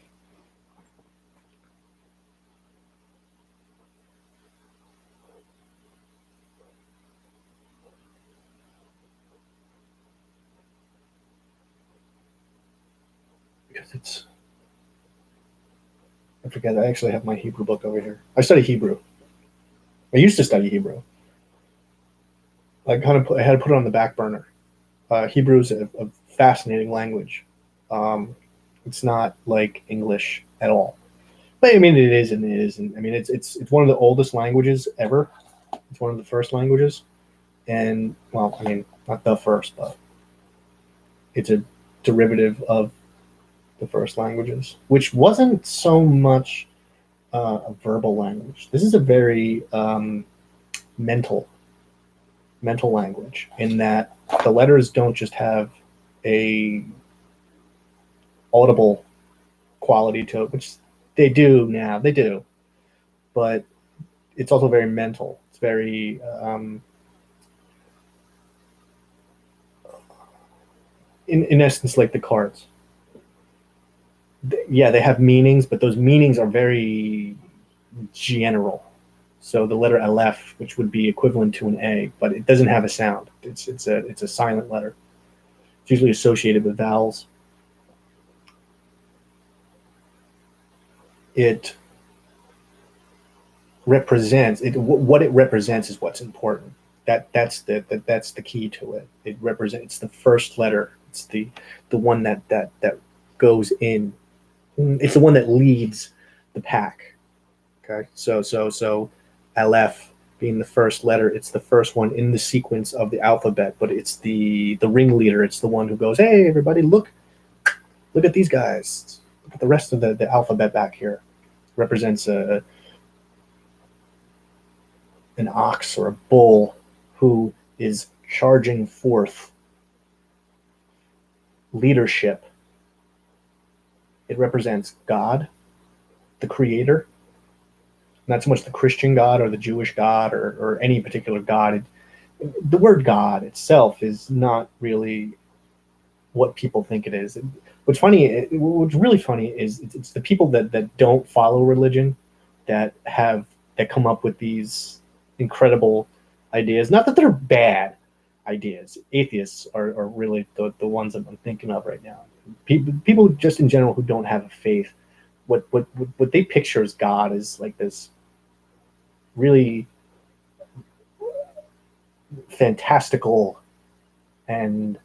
Because I forget, I actually have my Hebrew book over here. I study Hebrew. I used to study Hebrew. I had to put it on the back burner. Hebrew is a fascinating language. Um, it's not like English at all. But I mean, it is and it isn't. I mean, it's one of the oldest languages ever. It's one of the first languages, and well, I mean, not the first, but it's a derivative of the first languages, which wasn't so much a verbal language. This is a very mental mental language in that the letters don't just have a audible quality to it, which they do now. They do, but it's also very mental. It's very in essence like the cards. Yeah, they have meanings, but those meanings are very general. So the letter Aleph, which would be equivalent to an A, but it doesn't have a sound. It's a silent letter. It's usually associated with vowels. It represents it. What it represents is what's important. That's the key to it. It represents the first letter. It's the one that goes in. It's the one that leads the pack. Okay, so Aleph being the first letter, it's the first one in the sequence of the alphabet, but it's the ringleader. It's the one who goes, "Hey, everybody, look at these guys. Look at the rest of the alphabet back here." Represents an ox or a bull who is charging forth leadership. It represents God, the creator, not so much the Christian God or the Jewish God or any particular God. The word God itself is not really what people think it is. What's really funny is it's the people that don't follow religion that come up with these incredible ideas. Not that they're bad ideas. Atheists are really the ones that I'm thinking of right now. People just in general who don't have a faith. What they picture as God is like this really fantastical and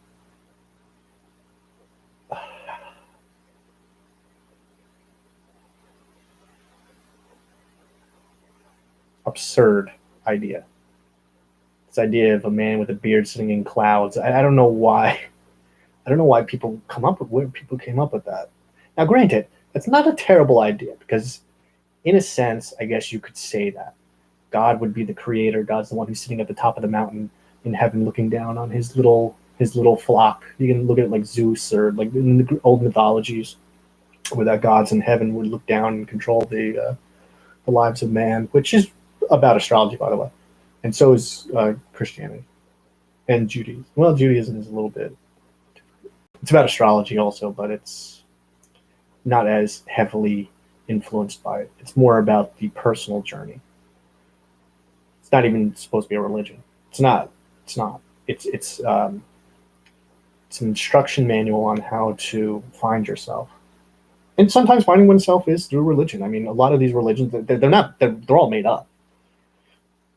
absurd idea. This idea of a man with a beard sitting in clouds. I don't know why. I don't know why people where people came up with that. Now, granted, that's not a terrible idea because, in a sense, I guess you could say that God would be the creator. God's the one who's sitting at the top of the mountain in heaven, looking down on his little flock. You can look at it like Zeus or like in the old mythologies, where that gods in heaven would look down and control the lives of man, which is about astrology, by the way, and so is Christianity and Judaism. Well, Judaism is a little bit. It's about astrology also, but it's not as heavily influenced by it. It's more about the personal journey. It's not even supposed to be a religion. It's not. It's an instruction manual on how to find yourself. And sometimes finding oneself is through religion. I mean, a lot of these religions, they're all made up.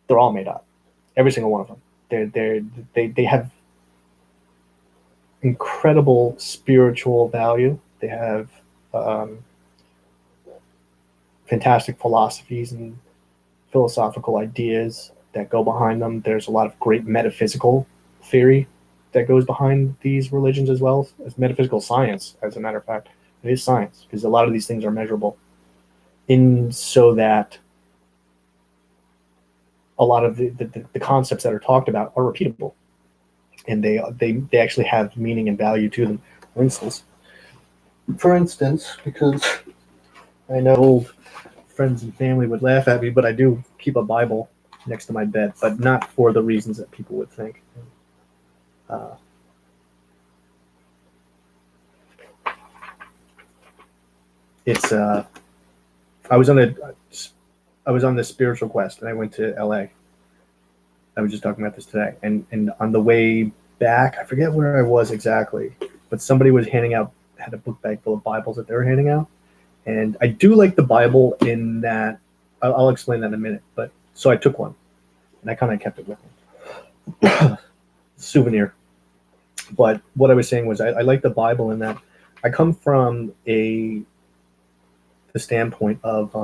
They're all made up. Every single one of them. They have incredible spiritual value. They have fantastic philosophies and philosophical ideas that go behind them. There's a lot of great metaphysical theory that goes behind these religions as well as metaphysical science. As a matter of fact, it is science because a lot of these things are measurable, in so that a lot of the concepts that are talked about are repeatable, and they actually have meaning and value to them. For instance, because I know friends and family would laugh at me, but I do keep a Bible next to my bed, but not for the reasons that people would think. It's I was on this spiritual quest, and I went to LA. I was just talking about this today, and on the way back, I forget where I was exactly, but somebody was had a book bag full of Bibles that they were handing out, and I do like the Bible in that. I'll explain that in a minute, but so I took one, and I kind of kept it with me, souvenir. But what I was saying was I like the Bible in that I come from the standpoint of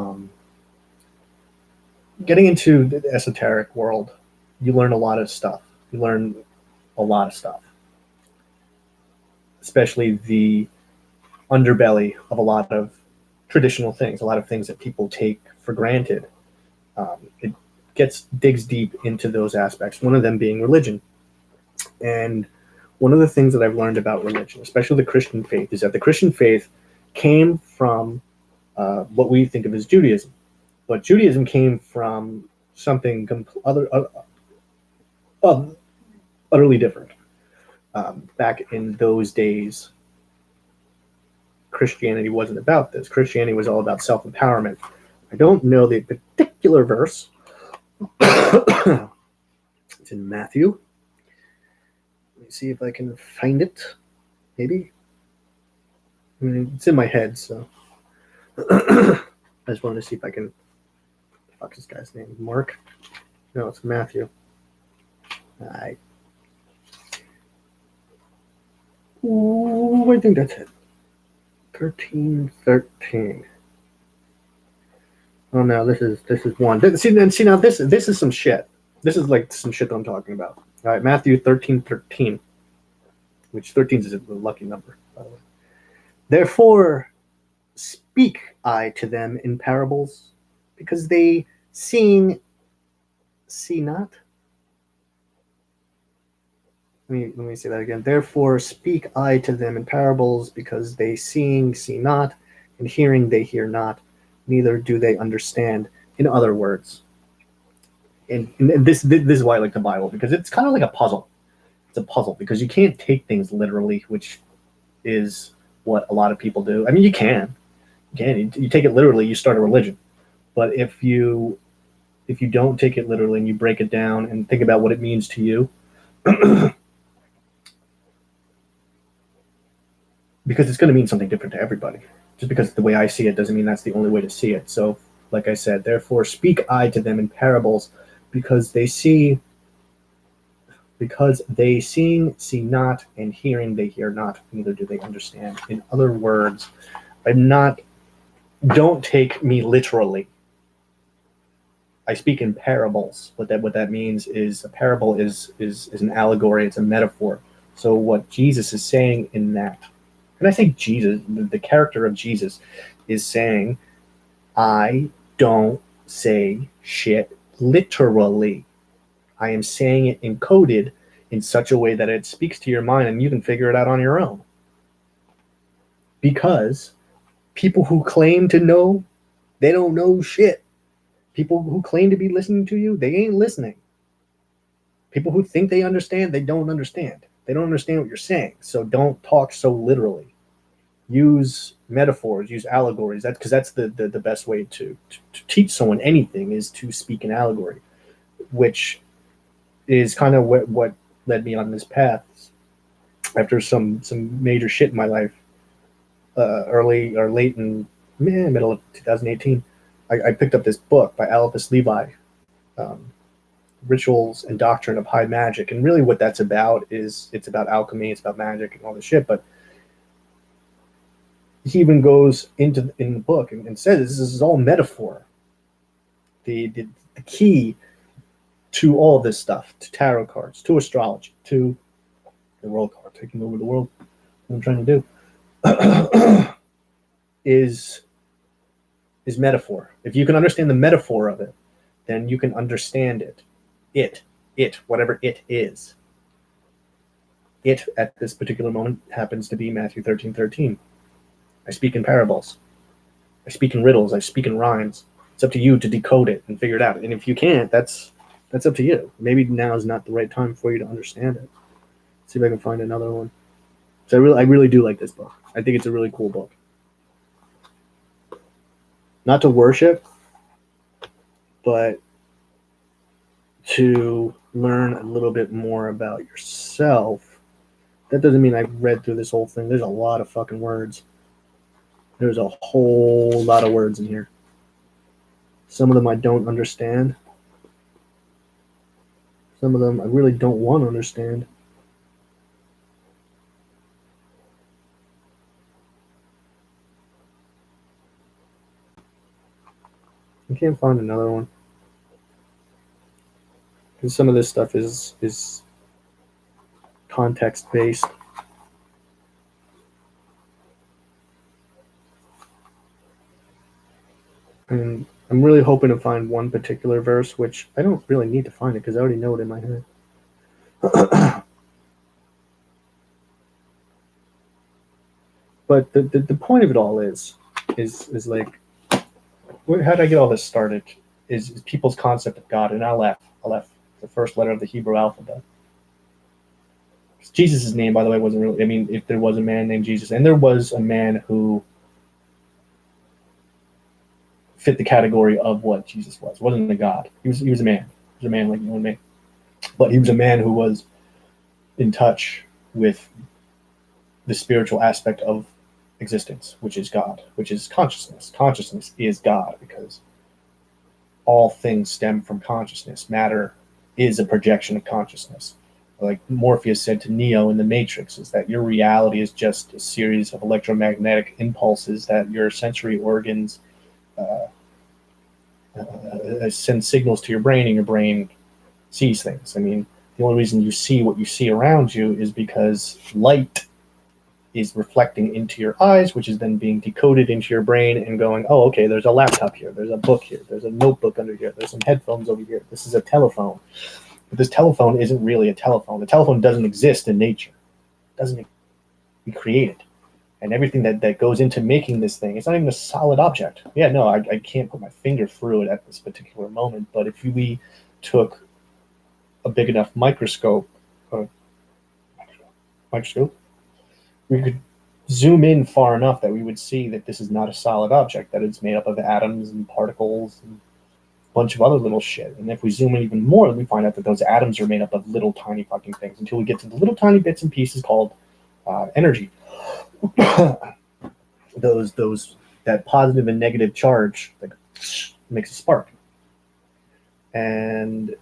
getting into the esoteric world. You learn a lot of stuff. Especially the underbelly of a lot of traditional things, a lot of things that people take for granted. It digs deep into those aspects, one of them being religion. And one of the things that I've learned about religion, especially the Christian faith, is that the Christian faith came from what we think of as Judaism. But Judaism came from something utterly different. Back in those days, Christianity wasn't about this. Christianity was all about self-empowerment. I don't know the particular verse. It's in Matthew. Let me see if I can find it. Maybe. It's in my head, so I just wanted to see if I can Fuck this guy's name. Mark? No, it's Matthew. Ooh, I think that's it. 13:13. Oh no, this is one. See now this is some shit. This is like some shit that I'm talking about. All right, Matthew 13:13, which 13 is a lucky number, by the way. Therefore, speak I to them in parables, because they seeing see not. Let me say that again. Therefore, speak I to them in parables, because they seeing see not, and hearing they hear not, neither do they understand. In other words, and this is why I like the Bible, because it's kind of like a puzzle. It's a puzzle because you can't take things literally, which is what a lot of people do. I mean, you can. You take it literally, you start a religion. But if you don't take it literally and you break it down and think about what it means to you, because it's going to mean something different to everybody. Just because the way I see it doesn't mean that's the only way to see it. So, like I said, therefore speak I to them in parables, because they seeing see not, and hearing they hear not, neither do they understand. In other words, don't take me literally. I speak in parables. What that means is a parable is an allegory, it's a metaphor. So what Jesus is saying in that, and I say Jesus, the character of Jesus is saying, I don't say shit literally. I am saying it encoded in such a way that it speaks to your mind and you can figure it out on your own. Because people who claim to know, they don't know shit. People who claim to be listening to you, they ain't listening. People who think they understand, they don't understand. They don't understand what you're saying. So don't talk so literally. Use metaphors, use allegories. That's because that's the best way to teach someone anything, is to speak in allegory, which is kind of what led me on this path. After some major shit in my life, early or late in middle of 2018, I picked up this book by Alice Levi, Rituals and Doctrine of High Magic. And really what that's about is it's about alchemy, it's about magic and all this shit. But he even goes in the book and says this is all metaphor. The key to all this stuff, to tarot cards, to astrology, to the world card, taking over the world, what I'm trying to do, is metaphor. If you can understand the metaphor of it, then you can understand it. It, whatever it is. It, at this particular moment, happens to be Matthew 13:13. I speak in parables. I speak in riddles. I speak in rhymes. It's up to you to decode it and figure it out. And if you can't, that's up to you. Maybe now is not the right time for you to understand it. Let's see if I can find another one. So I really do like this book. I think it's a really cool book. Not to worship, but to learn a little bit more about yourself. That doesn't mean I've read through this whole thing. There's a lot of fucking words. There's a whole lot of words in here. Some of them I don't understand. Some of them I really don't want to understand. I can't find another one. Because some of this stuff is context based. And I'm really hoping to find one particular verse, which I don't really need to find it because I already know it in my head. But the point of it all is like, how did I get all this started? Is people's concept of God and Aleph, the first letter of the Hebrew alphabet. Jesus' name, by the way, wasn't really. I mean, if there was a man named Jesus, and there was a man who fit the category of what Jesus was. Wasn't a god. He was a man. He was a man like you and me. But he was a man who was in touch with the spiritual aspect of existence, which is God, which is consciousness. Consciousness is God, because all things stem from consciousness. Matter is a projection of consciousness. Like Morpheus said to Neo in the Matrix, is that your reality is just a series of electromagnetic impulses that your sensory organs uh, send signals to your brain, and your brain sees things. I mean, the only reason you see what you see around you is because light is reflecting into your eyes, which is then being decoded into your brain and going, oh, okay, there's a laptop here, there's a book here, there's a notebook under here, there's some headphones over here, this is a telephone. But this telephone isn't really a telephone. The telephone doesn't exist in nature. It doesn't be created. And everything that goes into making this thing, it's not even a solid object. Yeah, no, I can't put my finger through it at this particular moment. But if we took a big enough microscope, we could zoom in far enough that we would see that this is not a solid object, that it's made up of atoms and particles and a bunch of other little shit. And if we zoom in even more, we find out that those atoms are made up of little tiny fucking things until we get to the little tiny bits and pieces called energy. those that positive and negative charge that makes a spark. And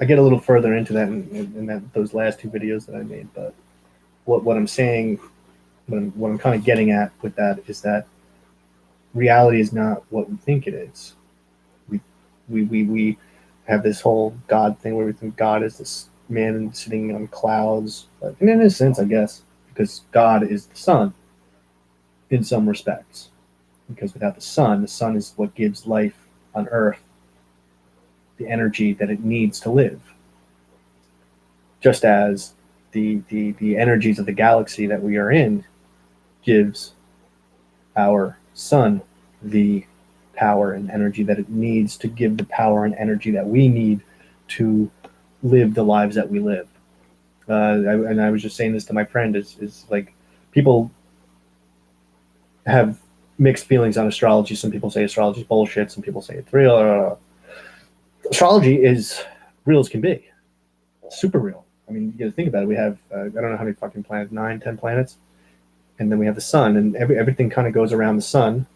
I get a little further into that in those last two videos that I made, but what I'm saying, what I'm kind of getting at with that is that reality is not what we think it is. We have this whole God thing where we think God is this man sitting on clouds, and in a sense, I guess, because God is the sun in some respects. Because without the sun is what gives life on Earth the energy that it needs to live. Just as the energies of the galaxy that we are in gives our sun the power and energy that it needs to give the power and energy that we need to live the lives that we live. And I was just saying this to my friend, is like, people have mixed feelings on astrology. Some people say astrology is bullshit. Some people say it's real. Astrology is real as can be. Super real. I mean, you got to think about it. We have, I don't know how many fucking planets, 9, 10 planets. And then we have the sun, and everything kind of goes around the sun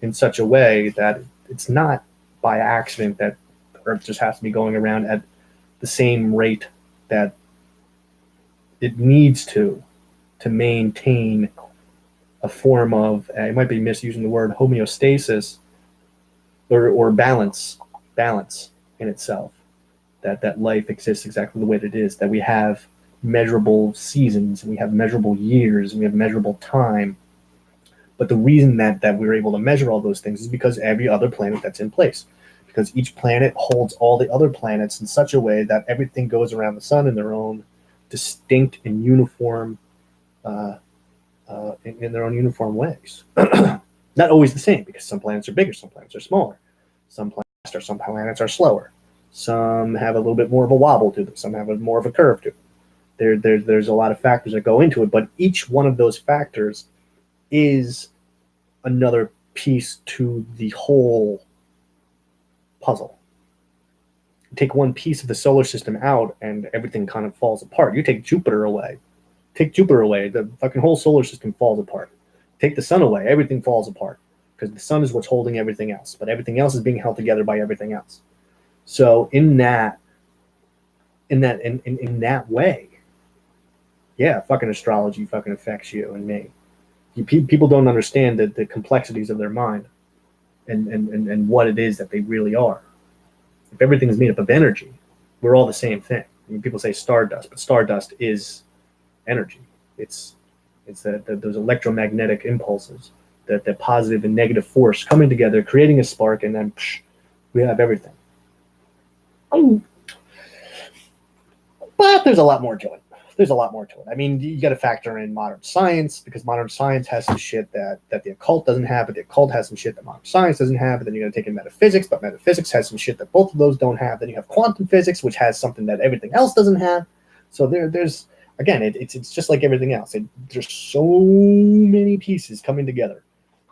in such a way that it's not by accident that the Earth just has to be going around at the same rate that it needs to maintain a form of, I might be misusing the word, homeostasis, or balance in itself. That life exists exactly the way that it is, that we have measurable seasons, and we have measurable years, and we have measurable time. But the reason that we're able to measure all those things is because every other planet that's in place. Because each planet holds all the other planets in such a way that everything goes around the sun in their own distinct and uniform, in their own uniform ways. Not always the same, because some planets are bigger, some planets are smaller. Some planets are slower. Some have a little bit more of a wobble to them. Some have more of a curve to them. There's a lot of factors that go into it, but each one of those factors is another piece to the whole puzzle. You take one piece of the solar system out and everything kind of falls apart. You take Jupiter away. The fucking whole solar system falls apart. Take the sun away, everything falls apart. Because the sun is what's holding everything else. But everything else is being held together by everything else. So in that way, yeah, fucking astrology fucking affects you and me. People don't understand the complexities of their mind and what it is that they really are. If everything is made up of energy, we're all the same thing. I mean, people say stardust, but stardust is energy. It's those electromagnetic impulses, that positive and negative force coming together, creating a spark, and then we have everything. But there's a lot more to it. I mean, you got to factor in modern science, because modern science has some shit that the occult doesn't have, but the occult has some shit that modern science doesn't have. But then you got to take in metaphysics, but metaphysics has some shit that both of those don't have. Then you have quantum physics, which has something that everything else doesn't have. So there's again, it's just like everything else. There's so many pieces coming together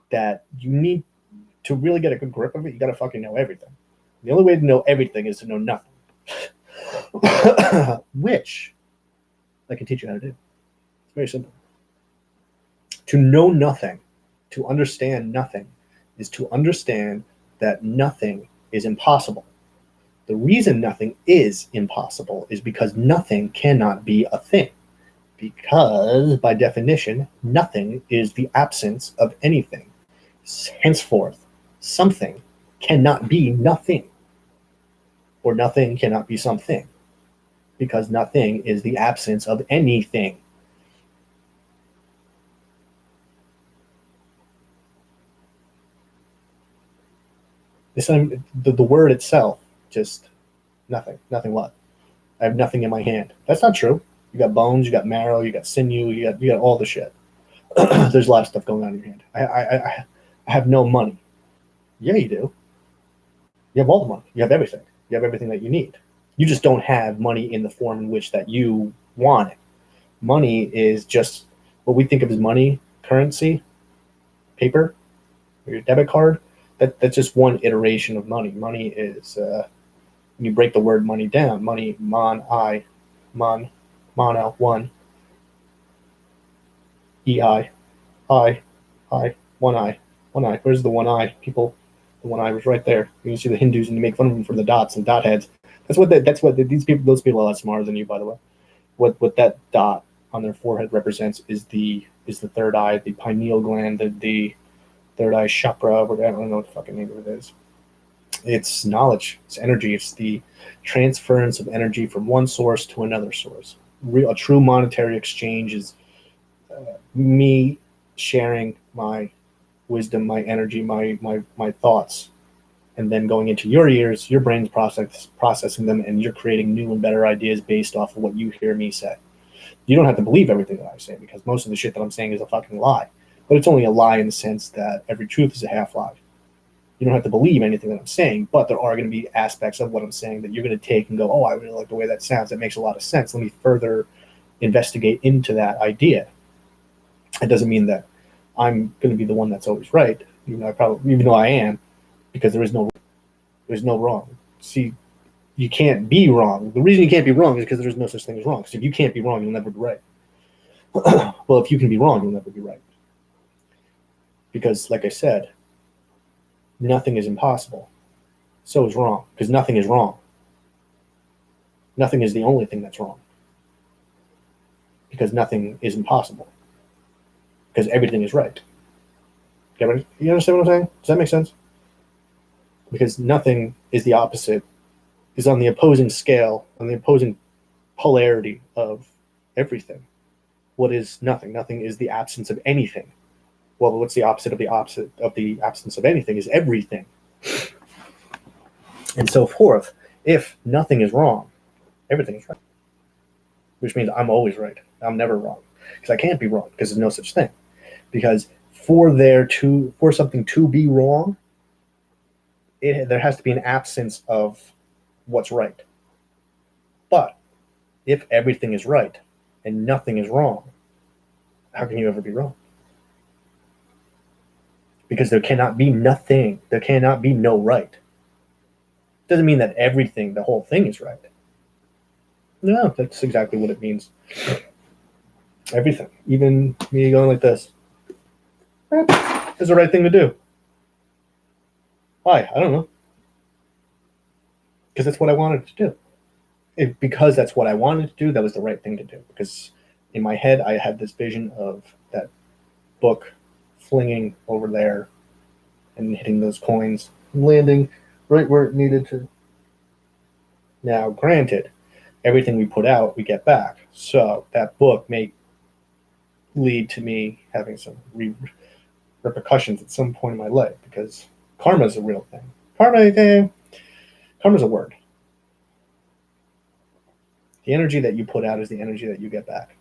that you need to really get a good grip of it. You got to fucking know everything. The only way to know everything is to know nothing, which I can teach you how to do. It's very simple. To know nothing, to understand nothing, is to understand that nothing is impossible. The reason nothing is impossible is because nothing cannot be a thing. Because, by definition, nothing is the absence of anything. Henceforth, something cannot be nothing, or nothing cannot be something, because nothing is the absence of anything. The word itself, just nothing what? I have nothing in my hand. That's not true. You got bones, you got marrow, you got sinew, you got all the shit. There's a lot of stuff going on in your hand. I have no money. Yeah, you do. You have all the money. You have everything. You have everything that you need. You just don't have money in the form in which that you want it. Money is just what we think of as money, currency, paper, or your debit card. That's just one iteration of money. Money is when you break the word money down. Money, mono, one, ei, I, one eye. Where's the one eye? People, the one eye was right there. You can see the Hindus, and you make fun of them for the dots and dot heads. These people. Those people are a lot smarter than you, by the way. What that dot on their forehead represents is the third eye, the pineal gland, the third eye chakra. I don't know what the fucking name of it is. It's knowledge. It's energy. It's the transference of energy from one source to another source. A true monetary exchange is me sharing my wisdom, my energy, my thoughts, and then going into your ears, your brain's processing them, and you're creating new and better ideas based off of what you hear me say. You don't have to believe everything that I say, because most of the shit that I'm saying is a fucking lie. But it's only a lie in the sense that every truth is a half lie. You don't have to believe anything that I'm saying, but there are going to be aspects of what I'm saying that you're going to take and go, oh, I really like the way that sounds. That makes a lot of sense. Let me further investigate into that idea. It doesn't mean that I'm going to be the one that's always right, even though I am, because there's no wrong. See, you can't be wrong. The reason you can't be wrong is because there's no such thing as wrong. Because if you can't be wrong, you'll never be right. Well, if you can be wrong, you'll never be right. Because, like I said, nothing is impossible. So is wrong, because nothing is wrong. Nothing is the only thing that's wrong. Because nothing is impossible. Because everything is right. You understand what I'm saying? Does that make sense? Because nothing is the opposite, is on the opposing scale, on the opposing polarity of everything. What is nothing? Nothing is the absence of anything. Well, what's the opposite of the absence of anything is everything. And so forth. If nothing is wrong, everything is right. Which means I'm always right. I'm never wrong. Because I can't be wrong, because there's no such thing. Because for something to be wrong, there has to be an absence of what's right. But if everything is right and nothing is wrong, how can you ever be wrong? Because there cannot be nothing. There cannot be no right. Doesn't mean that everything, the whole thing, is right. No, that's exactly what it means. Everything. Even me going like this is the right thing to do. Why? I don't know. Because that's what I wanted to do. Because that's what I wanted to do, that was the right thing to do. Because in my head, I had this vision of that book flinging over there and hitting those coins and landing right where it needed to. Now, granted, everything we put out, we get back. So that book may lead to me having some repercussions at some point in my life, because karma is a real thing. Karma's a word. The energy that you put out is the energy that you get back.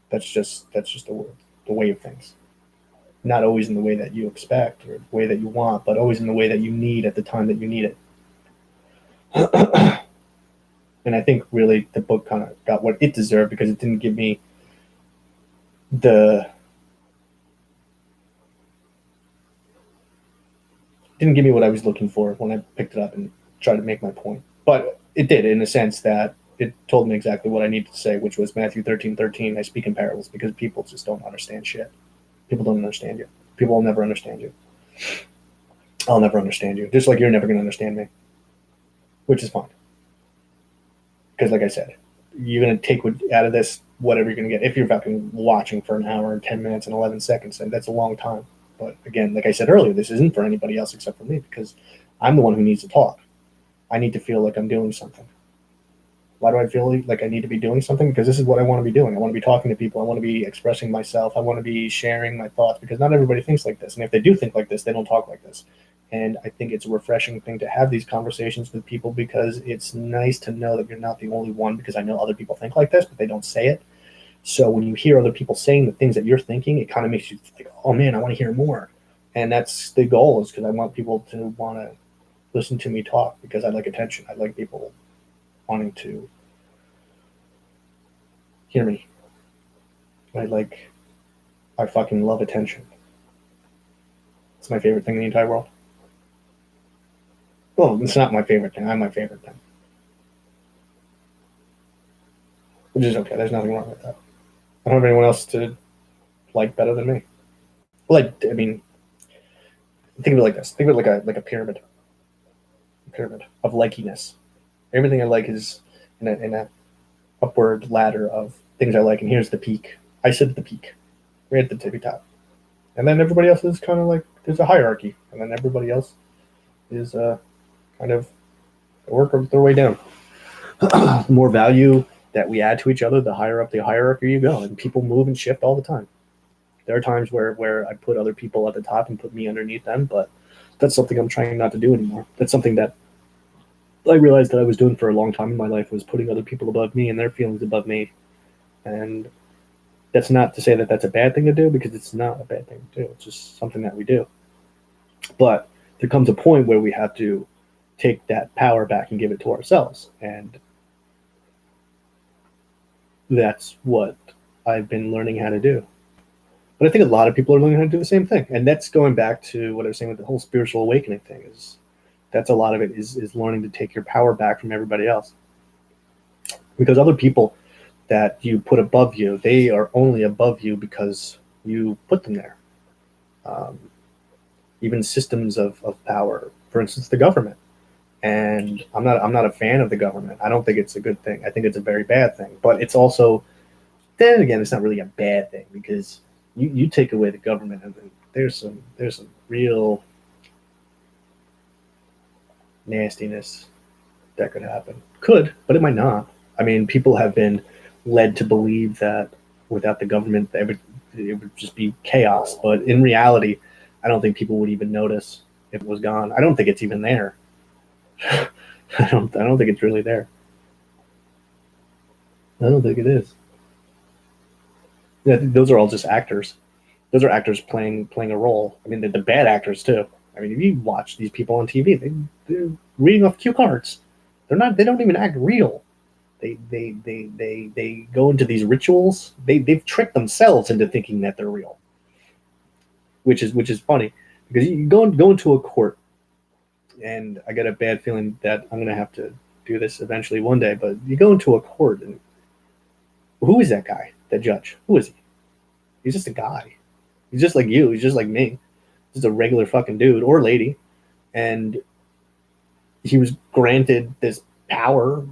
That's just the way of things. Not always in the way that you expect or the way that you want, but always in the way that you need at the time that you need it. And I think really the book kind of got what it deserved, because it didn't give me what I was looking for when I picked it up and tried to make my point. But it did, in a sense that it told me exactly what I needed to say, which was Matthew 13:13. I speak in parables because people just don't understand shit. People don't understand you. People will never understand you. I'll never understand you, just like you're never going to understand me, which is fine. Because, like I said, you're going to take out of this whatever you're going to get. If you're fucking watching for an hour and 10 minutes and 11 seconds, and that's a long time. But again, like I said earlier, this isn't for anybody else except for me, because I'm the one who needs to talk. I need to feel like I'm doing something. Why do I feel like I need to be doing something? Because this is what I want to be doing. I want to be talking to people. I want to be expressing myself. I want to be sharing my thoughts, because not everybody thinks like this. And if they do think like this, they don't talk like this. And I think it's a refreshing thing to have these conversations with people, because it's nice to know that you're not the only one, because I know other people think like this, but they don't say it. So when you hear other people saying the things that you're thinking, it kind of makes you think, oh man, I want to hear more. And that's the goal, is because I want people to want to listen to me talk, because I like attention. I like people wanting to hear me. I fucking love attention. It's my favorite thing in the entire world. Well, it's not my favorite thing. I'm my favorite thing. Which is okay. There's nothing wrong with that. I don't have anyone else to like better than me. I mean, think of it like this. Think of it like a pyramid. A pyramid of likiness. Everything I like is in a upward ladder of things I like, and here's the peak. I sit at the peak, right at the tippy top. And then everybody else is kind of like, there's a hierarchy, and then everybody else is kind of work their way down. The more value that we add to each other, the higher up the hierarchy you go, and people move and shift all the time. There are times where I put other people at the top and put me underneath them, but that's something I'm trying not to do anymore. That's something that I realized that I was doing for a long time in my life, was putting other people above me and their feelings above me. And that's not to say that that's a bad thing to do, because it's not a bad thing to do. It's just something that we do. But there comes a point where we have to take that power back and give it to ourselves. And that's what I've been learning how to do. But I think a lot of people are learning how to do the same thing. And that's going back to what I was saying with the whole spiritual awakening thing. Is that's a lot of it is learning to take your power back from everybody else. Because other people that you put above you, they are only above you because you put them there. Um, Even systems of power, for instance, the government. And I'm not a fan of the government. I don't think it's a good thing. I think it's a very bad thing. But it's also, then again, it's not really a bad thing, because you take away the government, and there's some real nastiness that could happen. Could, but it might not. I mean, people have been led to believe that without the government, it would just be chaos. But in reality, I don't think people would even notice if it was gone. I don't think it's even there. I don't think it's really there. I don't think it is. Yeah, those are all just actors. Those are actors playing a role. I mean, the bad actors too. I mean, if you watch these people on TV, they're reading off cue cards. They're not. They don't even act real. They go into these rituals. They've tricked themselves into thinking that they're real, which is funny, because you go into a court, and I get a bad feeling that I'm gonna have to do this eventually one day. But you go into a court, and who is that guy? That judge? Who is he? He's just a guy. He's just like you. He's just like me. Just a regular fucking dude or lady, and he was granted this power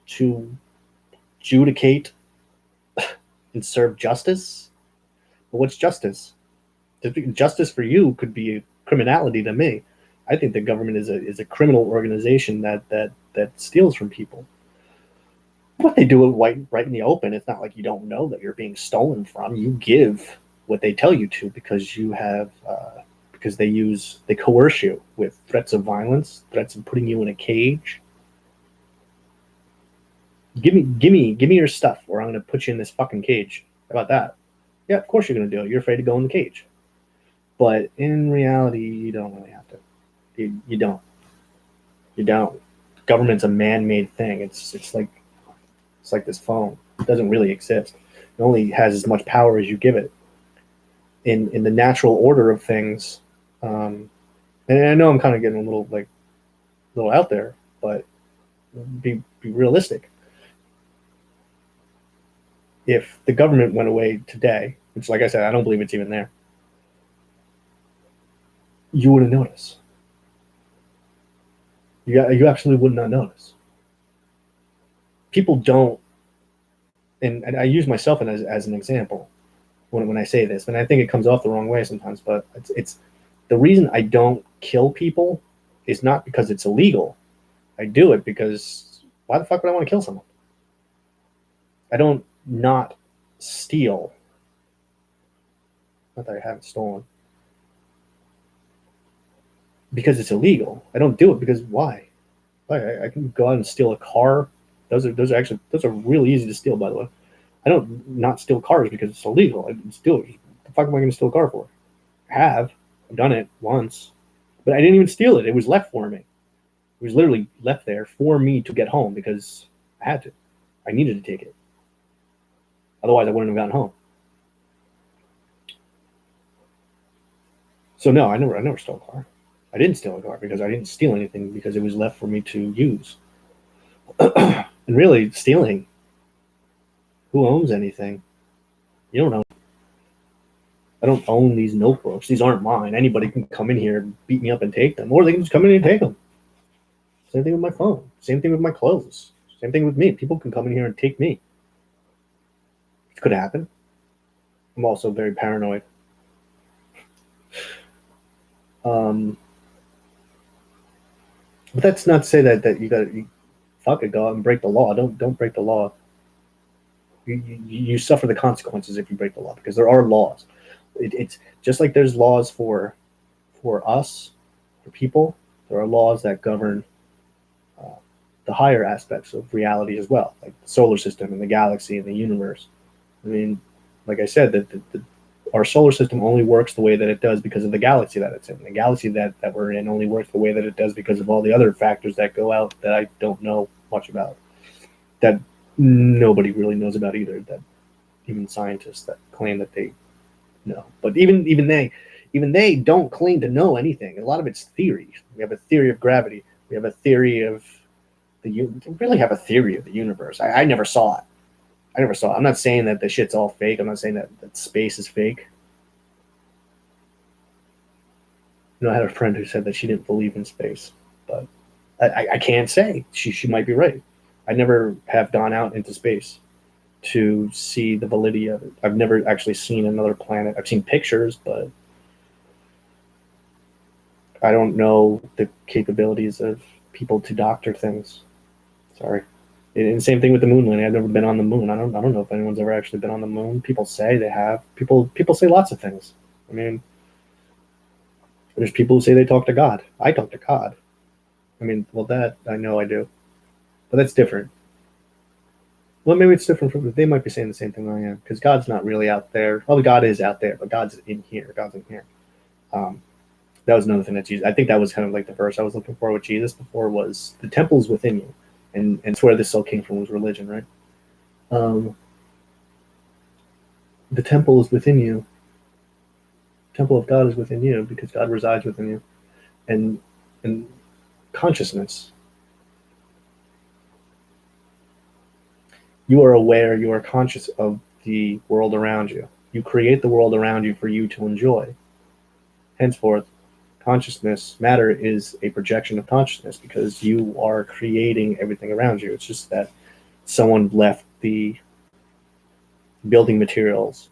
to adjudicate and serve justice. But what's justice? Justice for you could be criminality to me. I think the government is a criminal organization that steals from people. But they do it right in the open. It's not like you don't know that you're being stolen from. You give what they tell you to, because you have because they coerce you with threats of violence, threats of putting you in a cage. Give me your stuff, or I'm going to put you in this fucking cage. How about that? Yeah, of course you're going to do it. You're afraid to go in the cage. But in reality, you don't really have to. You don't. You don't. Government's a man-made thing. It's like this phone. It doesn't really exist. It only has as much power as you give it. In the natural order of things, and I know I'm kind of getting a little out there, but be realistic. If the government went away today, which, like I said, I don't believe it's even there, you wouldn't notice. You actually would not notice. People don't, and I use myself as an example when I say this, and I think it comes off the wrong way sometimes, but it's the reason I don't kill people is not because it's illegal. I do it because why the fuck would I want to kill someone? I don't not steal. Not that I haven't stolen. Because it's illegal. I don't do it because why? I can go out and steal a car. Those are really easy to steal, by the way. I don't not steal cars because it's illegal. I just do it. What the fuck am I going to steal a car for? I've done it once, but I didn't even steal it. It was left for me. It was literally left there for me to get home because I had to. I needed to take it. Otherwise, I wouldn't have gotten home. So no, I never stole a car. I didn't steal a car because I didn't steal anything because it was left for me to use. And really, stealing, who owns anything? You don't own. I don't own these notebooks. These aren't mine. Anybody can come in here and beat me up and take them, or they can just come in and take them. Same thing with my phone. Same thing with my clothes. Same thing with me. People can come in here and take me. It could happen. I'm also very paranoid. But that's not to say that you fuck it, go out and break the law. Don't break the law. You suffer the consequences if you break the law because there are laws. It's just like there's laws for us, for people. There are laws that govern the higher aspects of reality as well, like the solar system and the galaxy and the universe. I mean, like I said, that our solar system only works the way that it does because of the galaxy that it's in. The galaxy that we're in only works the way that it does because of all the other factors that go out that I don't know much about, that nobody really knows about either, that even scientists that claim that they know. But even they don't claim to know anything. A lot of it's theory. We have a theory of gravity. We have a theory of we really have a theory of the universe. I never saw it. I never saw it. I'm not saying that the shit's all fake. I'm not saying that space is fake. You know, I had a friend who said that she didn't believe in space, but I can't say. She might be right. I never have gone out into space to see the validity of it. I've never actually seen another planet. I've seen pictures, but I don't know the capabilities of people to doctor things. Sorry. And same thing with the moon landing. I've never been on the moon. I don't know if anyone's ever actually been on the moon. People say they have. People say lots of things. I mean, there's people who say they talk to God. I talk to God. I mean, well, that I know I do, but that's different. Well, maybe it's different from. They might be saying the same thing I am because God's not really out there. Well, God is out there, but God's in here. God's in here. That was another thing that Jesus. I think that was kind of like the verse I was looking for with Jesus before was the temple is within you, and it's where this all came from was religion, right? The temple is within you. The temple of God is within you because God resides within you, and consciousness. You are aware. You are conscious of the world around you. You create the world around you for you to enjoy. Henceforth, consciousness, matter is a projection of consciousness because you are creating everything around you. It's just that someone left the building materials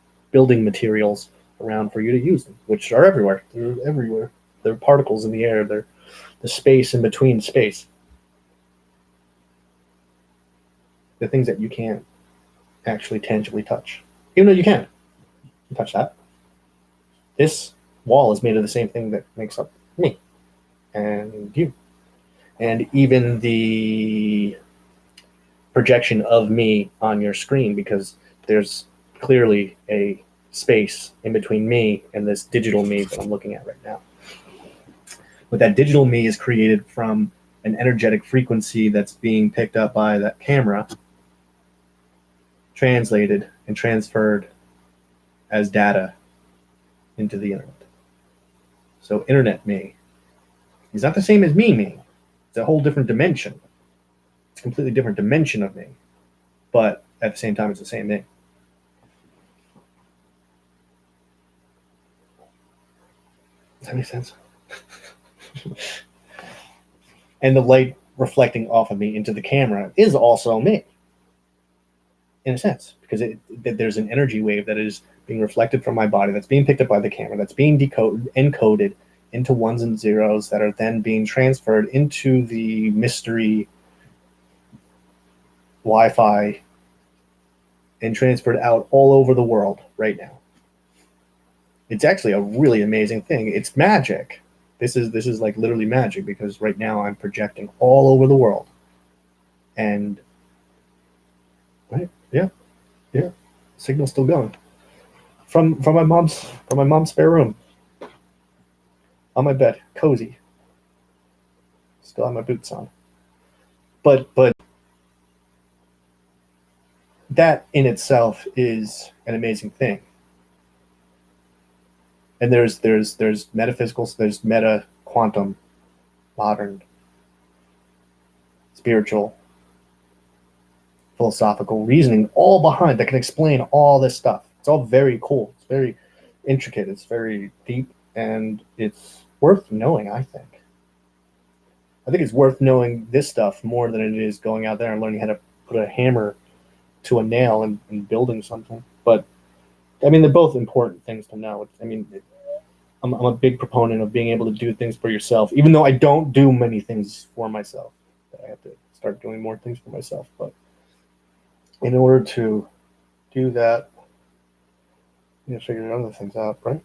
around for you to use them, which are everywhere. They're everywhere. They're particles in the air. They're the space in between space. The things that you can't actually tangibly touch. Even though you can. You touch that. This wall is made of the same thing that makes up me and you. And even the projection of me on your screen, because there's clearly a space in between me and this digital me that I'm looking at right now. But that digital me is created from an energetic frequency that's being picked up by that camera, translated and transferred as data into the internet. So internet me is not the same as me. It's a whole different dimension. It's a completely different dimension of me. But at the same time, it's the same thing. Does that make sense? And the light reflecting off of me into the camera is also me, in a sense, because there's an energy wave that is being reflected from my body, that's being picked up by the camera, that's being encoded into ones and zeros that are then being transferred into the mystery Wi-Fi and transferred out all over the world right now. It's actually a really amazing thing. It's magic. This is like literally magic, because right now I'm projecting all over the world. And right, yeah, signal's still going from my mom's spare room, on my bed, cozy. Still have my boots on. But that in itself is an amazing thing. And there's metaphysical, there's meta, quantum, modern, spiritual, philosophical reasoning all behind that can explain all this stuff. It's all very cool. It's very intricate. It's very deep, and it's worth knowing, I think. I think it's worth knowing this stuff more than it is going out there and learning how to put a hammer to a nail and building something. But I mean, they're both important things to know. I mean, I'm a big proponent of being able to do things for yourself, even though I don't do many things for myself. I have to start doing more things for myself. But in order to do that, you know, figure other things out, right?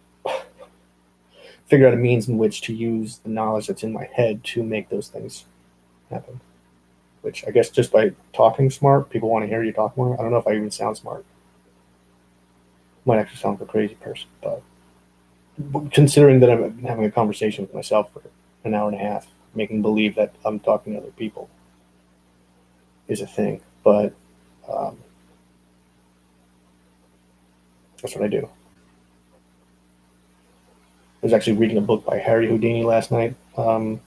Figure out a means in which to use the knowledge that's in my head to make those things happen. Which I guess just by talking smart, people want to hear you talk more. I don't know if I even sound smart. Might actually sound like a crazy person, but considering that I'm having a conversation with myself for an hour and a half, making believe that I'm talking to other people is a thing. But that's what I do. I was actually reading a book by Harry Houdini last night, The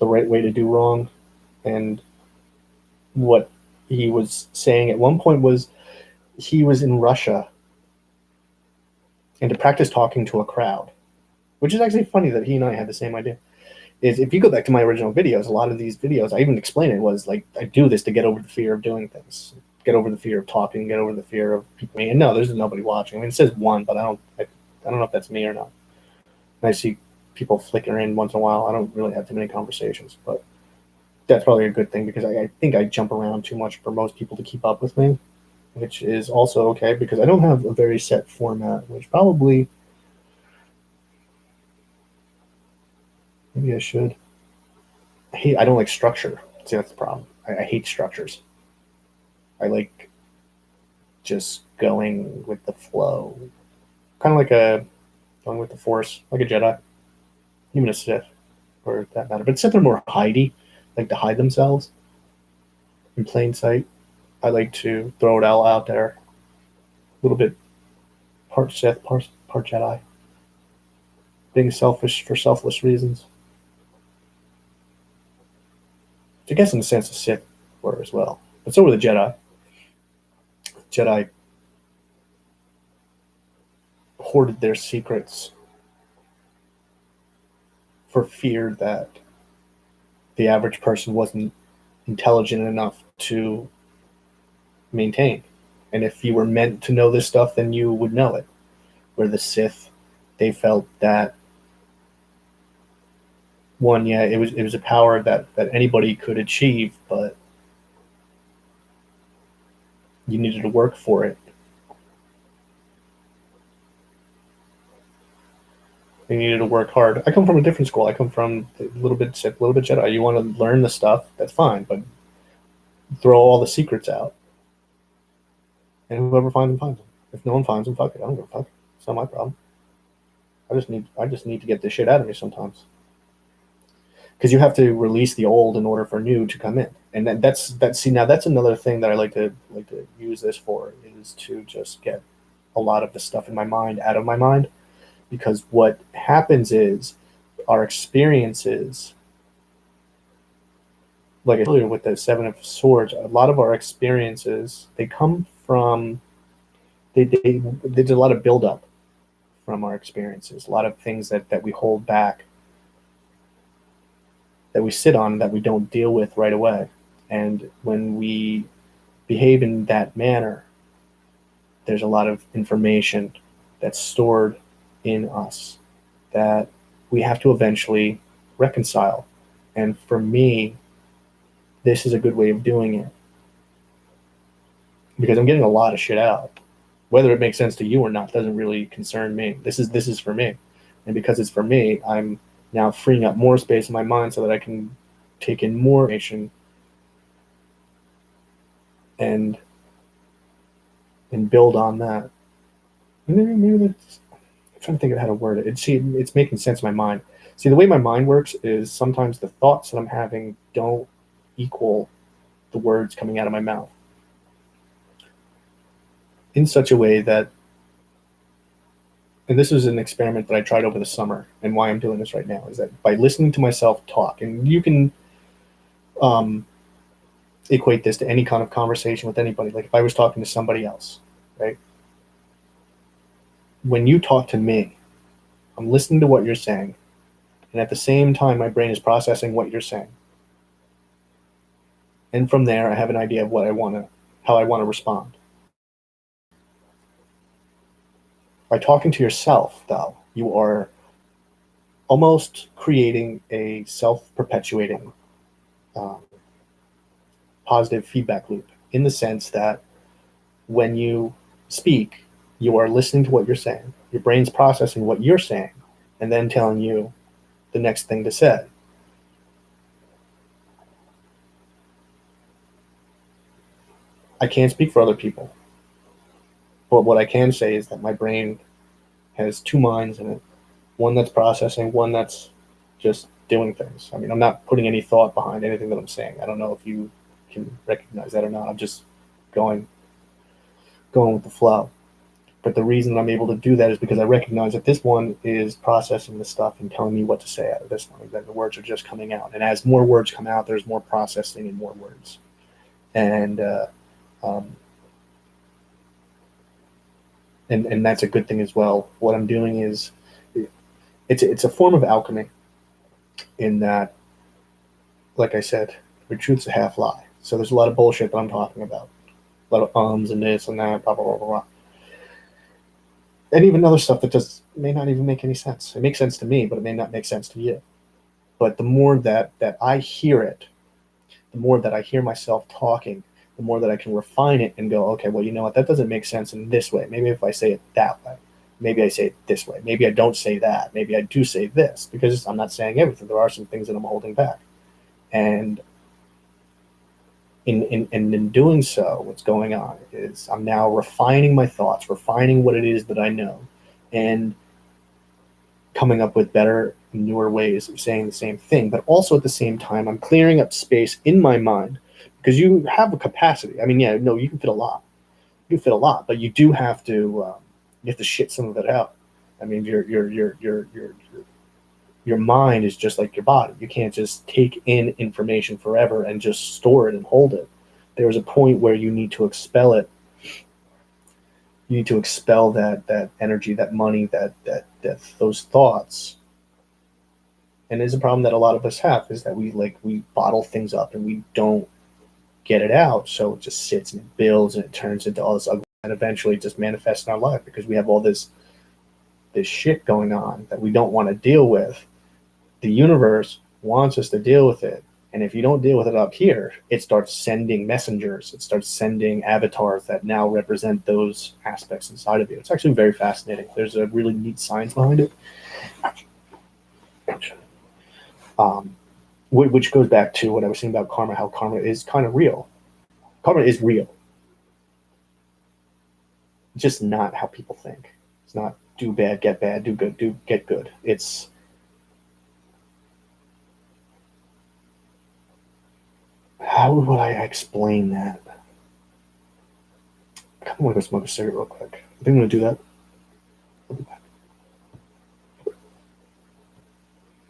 Right Way to Do Wrong. And what he was saying at one point was he was in Russia and to practice talking to a crowd, which is actually funny that he and I had the same idea. Is if you go back to my original videos, a lot of these videos, I even explained it was like, I do this to get over the fear of doing things, get over the fear of talking, get over the fear of people. And no, there's nobody watching. I mean, it says one, but I don't know if that's me or not. And I see people flicker in once in a while. I don't really have too many conversations, but that's probably a good thing, because I think I jump around too much for most people to keep up with me, which is also okay, because I don't have a very set format, which probably maybe I should. I don't like structure. See, that's the problem. I hate structures. I like just going with the flow, kind of like going with the Force, like a Jedi, even a Sith, for that matter. But Sith are more hidey, like to hide themselves in plain sight. I like to throw it all out there, a little bit part Sith, part Jedi, being selfish for selfless reasons. I guess in a sense the Sith were as well, but so were the Jedi. Jedi hoarded their secrets for fear that the average person wasn't intelligent enough to maintain. And if you were meant to know this stuff, then you would know it. Where the Sith, they felt that one, yeah, it was a power that anybody could achieve, but you needed to work for it. You needed to work hard. I come from a different school. I come from a little bit Sith, a little bit Jedi. You want to learn the stuff, that's fine, but throw all the secrets out. And whoever finds them, finds them. If no one finds them, fuck it. I don't give a fuck. It's not my problem. I just need to get this shit out of me sometimes. Because you have to release the old in order for new to come in. And that's see, now that's another thing that I like to use this for, is to just get a lot of the stuff in my mind out of my mind. Because what happens is our experiences, like earlier with the Seven of Swords, a lot of our experiences, they come from, they did a lot of buildup from our experiences, a lot of things that we hold back, that we sit on, that we don't deal with right away. And when we behave in that manner, there's a lot of information that's stored in us that we have to eventually reconcile. And for me, this is a good way of doing it because I'm getting a lot of shit out. Whether it makes sense to you or not doesn't really concern me. This is for me. And because it's for me, I'm now freeing up more space in my mind so that I can take in more information and build on that. Maybe that's, I'm trying to think of how to word it. It's making sense in my mind. See, the way my mind works is sometimes the thoughts that I'm having don't equal the words coming out of my mouth in such a way that, and this is an experiment that I tried over the summer, and why I'm doing this right now is that by listening to myself talk, and you can equate this to any kind of conversation with anybody. Like if I was talking to somebody else, right? When you talk to me, I'm listening to what you're saying, and at the same time, my brain is processing what you're saying. And from there, I have an idea of how I want to respond. By talking to yourself, though, you are almost creating a self-perpetuating positive feedback loop in the sense that when you speak, you are listening to what you're saying. Your brain's processing what you're saying and then telling you the next thing to say. I can't speak for other people, but what I can say is that my brain has two minds in it, one that's processing, one that's just doing things. I mean, I'm not putting any thought behind anything that I'm saying. I don't know if you can recognize that or not. I'm just going with the flow. But the reason that I'm able to do that is because I recognize that this one is processing the stuff and telling me what to say out of this one. That the words are just coming out. And as more words come out, there's more processing and more words. And and that's a good thing as well. What I'm doing is it's a form of alchemy in that, like I said, the truth's a half lie. So there's a lot of bullshit that I'm talking about. A lot of ums and this and that, blah, blah, blah, blah, blah. And even other stuff that just may not even make any sense. It makes sense to me, but it may not make sense to you. But the more that I hear it, the more that I hear myself talking, the more that I can refine it and go, okay, well, you know what? That doesn't make sense in this way. Maybe if I say it that way, maybe I say it this way. Maybe I don't say that. Maybe I do say this because I'm not saying everything. There are some things that I'm holding back. And in doing so, what's going on is I'm now refining my thoughts, refining what it is that I know, and coming up with better, newer ways of saying the same thing. But also at the same time, I'm clearing up space in my mind because you have a capacity. I mean, yeah, no, you can fit a lot. You can fit a lot, but you do have to shit some of it out. I mean, your mind is just like your body. You can't just take in information forever and just store it and hold it. There's a point where you need to expel it. You need to expel that energy, that money, that those thoughts. And there's a problem that a lot of us have is that we bottle things up and we don't get it out. So it just sits and it builds and it turns into all this ugly and eventually just manifests in our life because we have all this shit going on that we don't want to deal with. The universe wants us to deal with it. And if you don't deal with it up here, it starts sending messengers. It starts sending avatars that now represent those aspects inside of you. It's actually very fascinating. There's a really neat science behind it. Which goes back to what I was saying about karma, how karma is kind of real. Karma is real. It's just not how people think. It's not do bad, get bad, do good, get good. It's how would I explain that? I kind of want to go smoke a cigarette real quick. I think I'm going to do that. I'll be back.